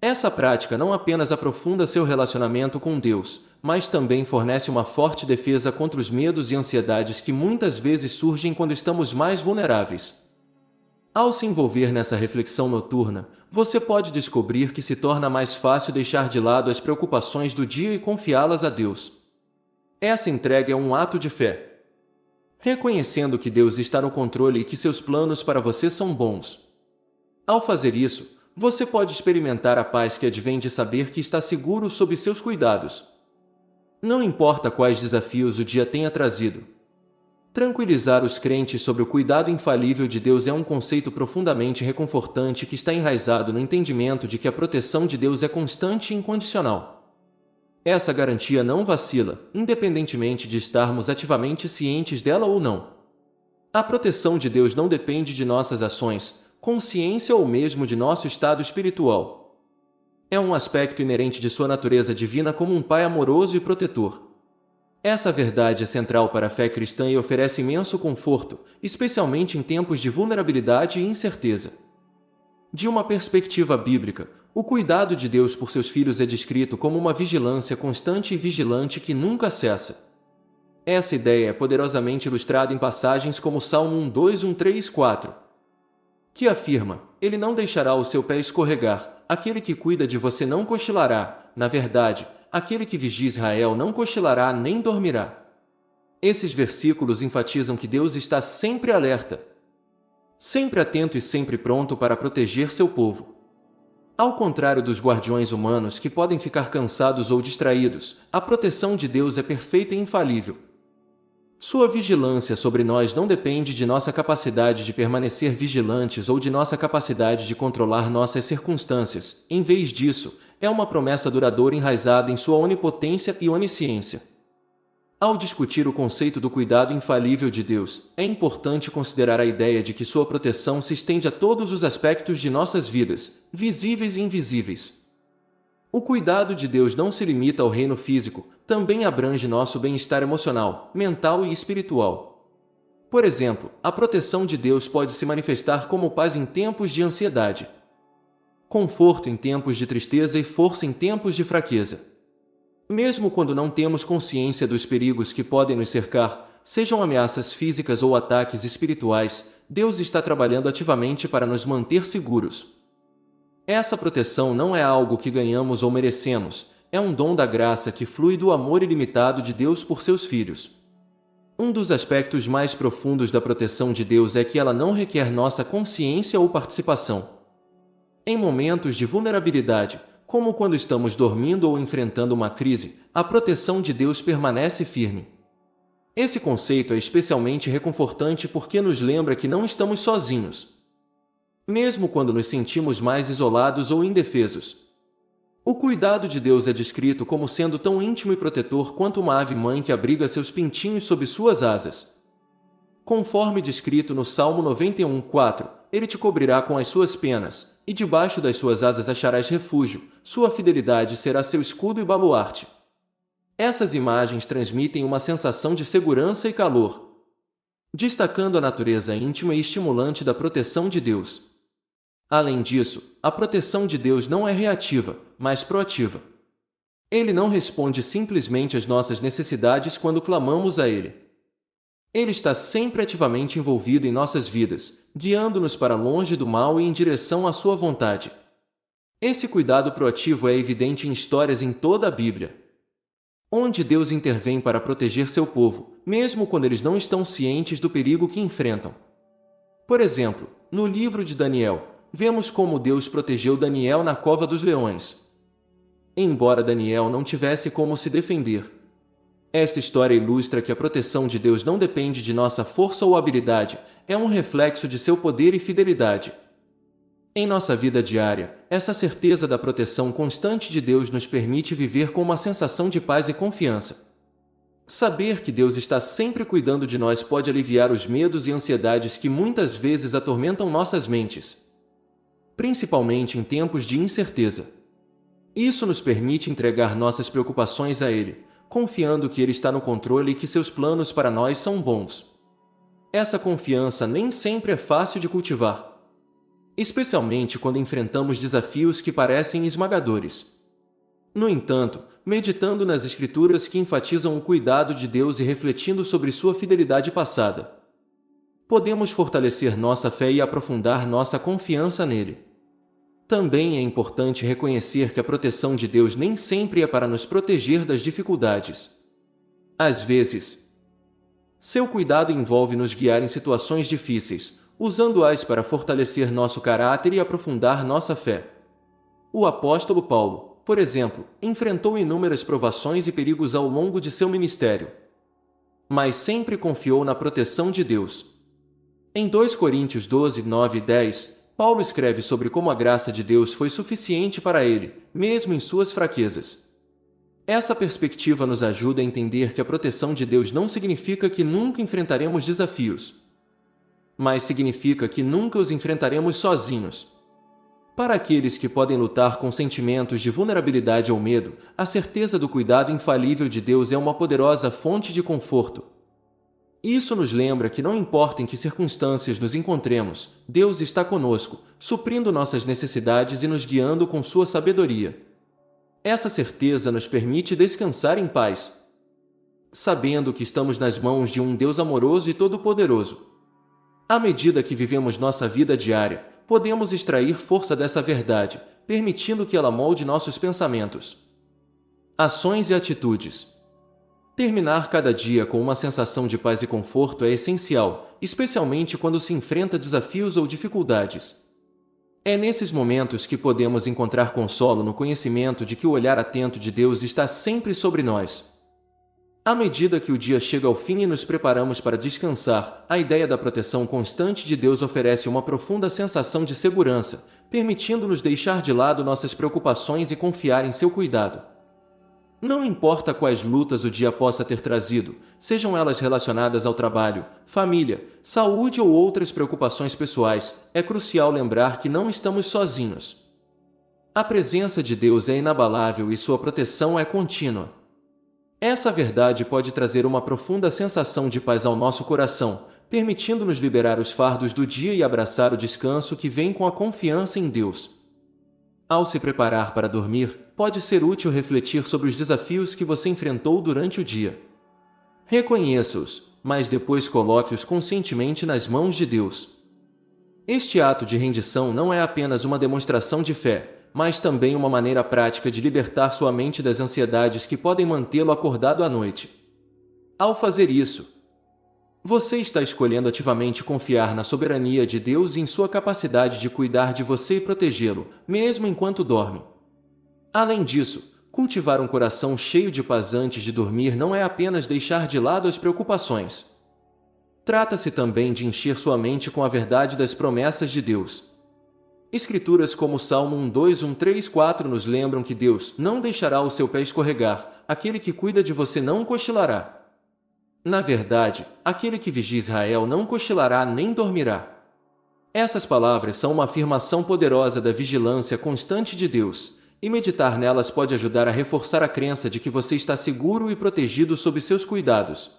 Essa prática não apenas aprofunda seu relacionamento com Deus, mas também fornece uma forte defesa contra os medos e ansiedades que muitas vezes surgem quando estamos mais vulneráveis. Ao se envolver nessa reflexão noturna, você pode descobrir que se torna mais fácil deixar de lado as preocupações do dia e confiá-las a Deus. Essa entrega é um ato de fé. Reconhecendo que Deus está no controle e que seus planos para você são bons. Ao fazer isso, você pode experimentar a paz que advém de saber que está seguro sob seus cuidados. Não importa quais desafios o dia tenha trazido. Tranquilizar os crentes sobre o cuidado infalível de Deus é um conceito profundamente reconfortante que está enraizado no entendimento de que a proteção de Deus é constante e incondicional. Essa garantia não vacila, independentemente de estarmos ativamente cientes dela ou não. A proteção de Deus não depende de nossas ações, consciência ou mesmo de nosso estado espiritual. É um aspecto inerente de sua natureza divina como um Pai amoroso e protetor. Essa verdade é central para a fé cristã e oferece imenso conforto, especialmente em tempos de vulnerabilidade e incerteza. De uma perspectiva bíblica, o cuidado de Deus por seus filhos é descrito como uma vigilância constante e vigilante que nunca cessa. Essa ideia é poderosamente ilustrada em passagens como Salmo 1:2, 1:3, 4, que afirma: Ele não deixará o seu pé escorregar, aquele que cuida de você não cochilará, na verdade, aquele que vigia Israel não cochilará nem dormirá. Esses versículos enfatizam que Deus está sempre alerta, sempre atento e sempre pronto para proteger seu povo. Ao contrário dos guardiões humanos que podem ficar cansados ou distraídos, a proteção de Deus é perfeita e infalível. Sua vigilância sobre nós não depende de nossa capacidade de permanecer vigilantes ou de nossa capacidade de controlar nossas circunstâncias. Em vez disso, é uma promessa duradoura enraizada em sua onipotência e onisciência. Ao discutir o conceito do cuidado infalível de Deus, é importante considerar a ideia de que sua proteção se estende a todos os aspectos de nossas vidas, visíveis e invisíveis. O cuidado de Deus não se limita ao reino físico, também abrange nosso bem-estar emocional, mental e espiritual. Por exemplo, a proteção de Deus pode se manifestar como paz em tempos de ansiedade, conforto em tempos de tristeza e força em tempos de fraqueza. Mesmo quando não temos consciência dos perigos que podem nos cercar, sejam ameaças físicas ou ataques espirituais, Deus está trabalhando ativamente para nos manter seguros. Essa proteção não é algo que ganhamos ou merecemos, é um dom da graça que flui do amor ilimitado de Deus por seus filhos. Um dos aspectos mais profundos da proteção de Deus é que ela não requer nossa consciência ou participação. Em momentos de vulnerabilidade, como quando estamos dormindo ou enfrentando uma crise, a proteção de Deus permanece firme. Esse conceito é especialmente reconfortante porque nos lembra que não estamos sozinhos, mesmo quando nos sentimos mais isolados ou indefesos. O cuidado de Deus é descrito como sendo tão íntimo e protetor quanto uma ave-mãe que abriga seus pintinhos sob suas asas. Conforme descrito no Salmo 91:4, Ele te cobrirá com as suas penas, e debaixo das suas asas acharás refúgio, sua fidelidade será seu escudo e baluarte. Essas imagens transmitem uma sensação de segurança e calor, destacando a natureza íntima e estimulante da proteção de Deus. Além disso, a proteção de Deus não é reativa, mas proativa. Ele não responde simplesmente às nossas necessidades quando clamamos a Ele. Ele está sempre ativamente envolvido em nossas vidas, guiando-nos para longe do mal e em direção à sua vontade. Esse cuidado proativo é evidente em histórias em toda a Bíblia, onde Deus intervém para proteger seu povo, mesmo quando eles não estão cientes do perigo que enfrentam. Por exemplo, no livro de Daniel, vemos como Deus protegeu Daniel na cova dos leões, embora Daniel não tivesse como se defender. Esta história ilustra que a proteção de Deus não depende de nossa força ou habilidade, é um reflexo de seu poder e fidelidade. Em nossa vida diária, essa certeza da proteção constante de Deus nos permite viver com uma sensação de paz e confiança. Saber que Deus está sempre cuidando de nós pode aliviar os medos e ansiedades que muitas vezes atormentam nossas mentes, principalmente em tempos de incerteza. Isso nos permite entregar nossas preocupações a Ele, confiando que Ele está no controle e que seus planos para nós são bons. Essa confiança nem sempre é fácil de cultivar, especialmente quando enfrentamos desafios que parecem esmagadores. No entanto, meditando nas Escrituras que enfatizam o cuidado de Deus e refletindo sobre sua fidelidade passada, podemos fortalecer nossa fé e aprofundar nossa confiança nele. Também é importante reconhecer que a proteção de Deus nem sempre é para nos proteger das dificuldades. Às vezes, seu cuidado envolve nos guiar em situações difíceis, usando-as para fortalecer nosso caráter e aprofundar nossa fé. O apóstolo Paulo, por exemplo, enfrentou inúmeras provações e perigos ao longo de seu ministério, mas sempre confiou na proteção de Deus. Em 2 Coríntios 12, 9 e 10, Paulo escreve sobre como a graça de Deus foi suficiente para ele, mesmo em suas fraquezas. Essa perspectiva nos ajuda a entender que a proteção de Deus não significa que nunca enfrentaremos desafios, mas significa que nunca os enfrentaremos sozinhos. Para aqueles que podem lutar com sentimentos de vulnerabilidade ou medo, a certeza do cuidado infalível de Deus é uma poderosa fonte de conforto. Isso nos lembra que não importa em que circunstâncias nos encontremos, Deus está conosco, suprindo nossas necessidades e nos guiando com sua sabedoria. Essa certeza nos permite descansar em paz, sabendo que estamos nas mãos de um Deus amoroso e todo-poderoso. À medida que vivemos nossa vida diária, podemos extrair força dessa verdade, permitindo que ela molde nossos pensamentos, ações e atitudes. Terminar cada dia com uma sensação de paz e conforto é essencial, especialmente quando se enfrenta desafios ou dificuldades. É nesses momentos que podemos encontrar consolo no conhecimento de que o olhar atento de Deus está sempre sobre nós. À medida que o dia chega ao fim e nos preparamos para descansar, a ideia da proteção constante de Deus oferece uma profunda sensação de segurança, permitindo-nos deixar de lado nossas preocupações e confiar em seu cuidado. Não importa quais lutas o dia possa ter trazido, sejam elas relacionadas ao trabalho, família, saúde ou outras preocupações pessoais, é crucial lembrar que não estamos sozinhos. A presença de Deus é inabalável e sua proteção é contínua. Essa verdade pode trazer uma profunda sensação de paz ao nosso coração, permitindo-nos liberar os fardos do dia e abraçar o descanso que vem com a confiança em Deus. Ao se preparar para dormir, pode ser útil refletir sobre os desafios que você enfrentou durante o dia. Reconheça-os, mas depois coloque-os conscientemente nas mãos de Deus. Este ato de rendição não é apenas uma demonstração de fé, mas também uma maneira prática de libertar sua mente das ansiedades que podem mantê-lo acordado à noite. Ao fazer isso, você está escolhendo ativamente confiar na soberania de Deus e em sua capacidade de cuidar de você e protegê-lo, mesmo enquanto dorme. Além disso, cultivar um coração cheio de paz antes de dormir não é apenas deixar de lado as preocupações. Trata-se também de encher sua mente com a verdade das promessas de Deus. Escrituras como Salmo 1:2, 1:3, 4 nos lembram que Deus não deixará o seu pé escorregar, aquele que cuida de você não cochilará. Na verdade, aquele que vigia Israel não cochilará nem dormirá. Essas palavras são uma afirmação poderosa da vigilância constante de Deus, e meditar nelas pode ajudar a reforçar a crença de que você está seguro e protegido sob seus cuidados.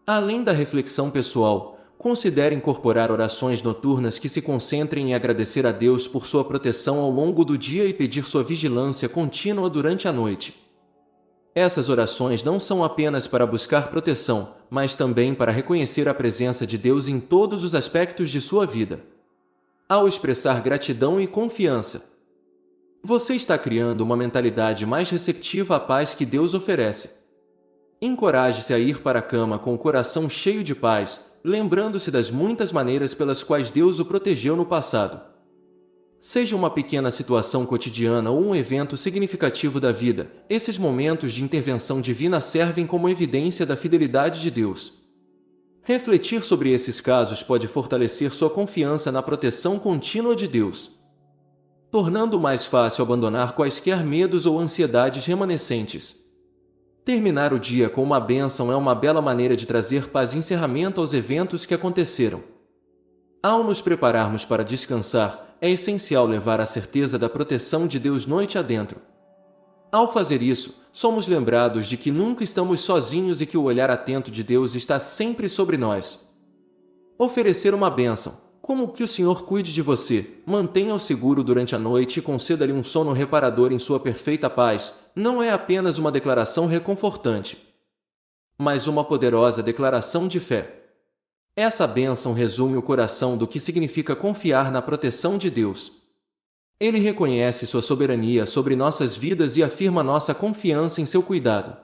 Além da reflexão pessoal, considere incorporar orações noturnas que se concentrem em agradecer a Deus por sua proteção ao longo do dia e pedir sua vigilância contínua durante a noite. Essas orações não são apenas para buscar proteção, mas também para reconhecer a presença de Deus em todos os aspectos de sua vida. Ao expressar gratidão e confiança, você está criando uma mentalidade mais receptiva à paz que Deus oferece. Encoraje-se a ir para a cama com o coração cheio de paz, lembrando-se das muitas maneiras pelas quais Deus o protegeu no passado. Seja uma pequena situação cotidiana ou um evento significativo da vida, esses momentos de intervenção divina servem como evidência da fidelidade de Deus. Refletir sobre esses casos pode fortalecer sua confiança na proteção contínua de Deus, tornando mais fácil abandonar quaisquer medos ou ansiedades remanescentes. Terminar o dia com uma bênção é uma bela maneira de trazer paz e encerramento aos eventos que aconteceram. Ao nos prepararmos para descansar, é essencial levar a certeza da proteção de Deus noite adentro. Ao fazer isso, somos lembrados de que nunca estamos sozinhos e que o olhar atento de Deus está sempre sobre nós. Oferecer uma bênção, como que o Senhor cuide de você, mantenha-o seguro durante a noite e conceda-lhe um sono reparador em sua perfeita paz, não é apenas uma declaração reconfortante, mas uma poderosa declaração de fé. Essa bênção resume o coração do que significa confiar na proteção de Deus. Ele reconhece sua soberania sobre nossas vidas e afirma nossa confiança em seu cuidado.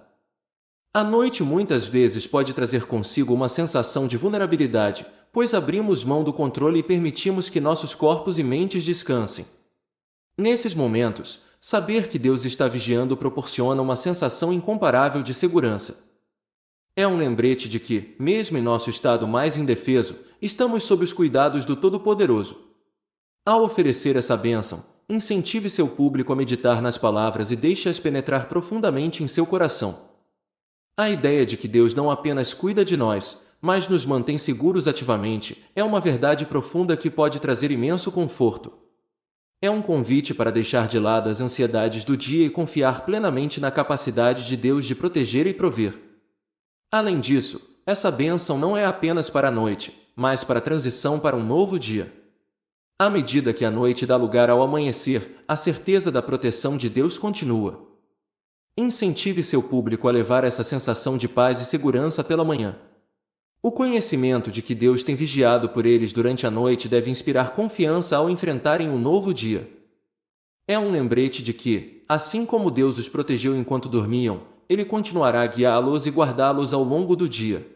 A noite muitas vezes pode trazer consigo uma sensação de vulnerabilidade, pois abrimos mão do controle e permitimos que nossos corpos e mentes descansem. Nesses momentos, saber que Deus está vigiando proporciona uma sensação incomparável de segurança. É um lembrete de que, mesmo em nosso estado mais indefeso, estamos sob os cuidados do Todo-Poderoso. Ao oferecer essa bênção, incentive seu público a meditar nas palavras e deixe-as penetrar profundamente em seu coração. A ideia de que Deus não apenas cuida de nós, mas nos mantém seguros ativamente, é uma verdade profunda que pode trazer imenso conforto. É um convite para deixar de lado as ansiedades do dia e confiar plenamente na capacidade de Deus de proteger e prover. Além disso, essa bênção não é apenas para a noite, mas para a transição para um novo dia. À medida que a noite dá lugar ao amanhecer, a certeza da proteção de Deus continua. Incentive seu público a levar essa sensação de paz e segurança pela manhã. O conhecimento de que Deus tem vigiado por eles durante a noite deve inspirar confiança ao enfrentarem um novo dia. É um lembrete de que, assim como Deus os protegeu enquanto dormiam, Ele continuará a guiá-los e guardá-los ao longo do dia.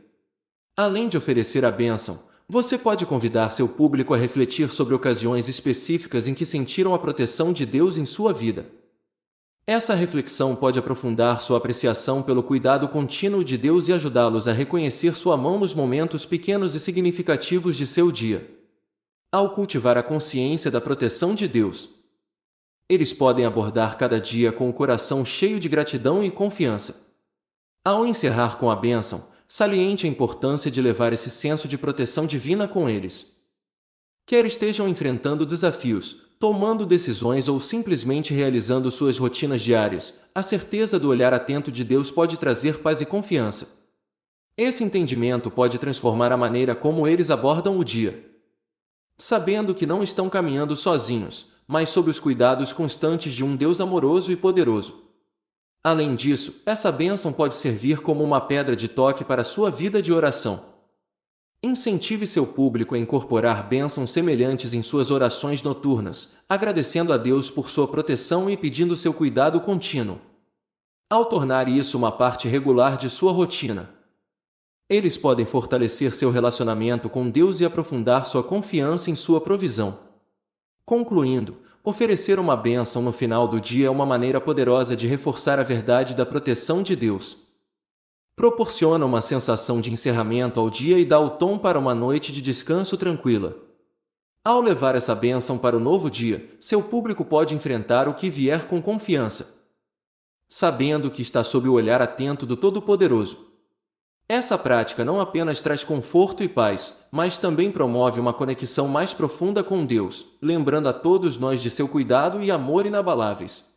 Além de oferecer a bênção, você pode convidar seu público a refletir sobre ocasiões específicas em que sentiram a proteção de Deus em sua vida. Essa reflexão pode aprofundar sua apreciação pelo cuidado contínuo de Deus e ajudá-los a reconhecer sua mão nos momentos pequenos e significativos de seu dia. Ao cultivar a consciência da proteção de Deus, eles podem abordar cada dia com o coração cheio de gratidão e confiança. Ao encerrar com a bênção, saliente a importância de levar esse senso de proteção divina com eles. Quer estejam enfrentando desafios, tomando decisões ou simplesmente realizando suas rotinas diárias, a certeza do olhar atento de Deus pode trazer paz e confiança. Esse entendimento pode transformar a maneira como eles abordam o dia. Sabendo que não estão caminhando sozinhos, mas sob os cuidados constantes de um Deus amoroso e poderoso. Além disso, essa bênção pode servir como uma pedra de toque para sua vida de oração. Incentive seu público a incorporar bênçãos semelhantes em suas orações noturnas, agradecendo a Deus por sua proteção e pedindo seu cuidado contínuo. Ao tornar isso uma parte regular de sua rotina, eles podem fortalecer seu relacionamento com Deus e aprofundar sua confiança em sua provisão. Concluindo, oferecer uma bênção no final do dia é uma maneira poderosa de reforçar a verdade da proteção de Deus. Proporciona uma sensação de encerramento ao dia e dá o tom para uma noite de descanso tranquila. Ao levar essa bênção para o novo dia, seu público pode enfrentar o que vier com confiança, sabendo que está sob o olhar atento do Todo-Poderoso. Essa prática não apenas traz conforto e paz, mas também promove uma conexão mais profunda com Deus, lembrando a todos nós de seu cuidado e amor inabaláveis.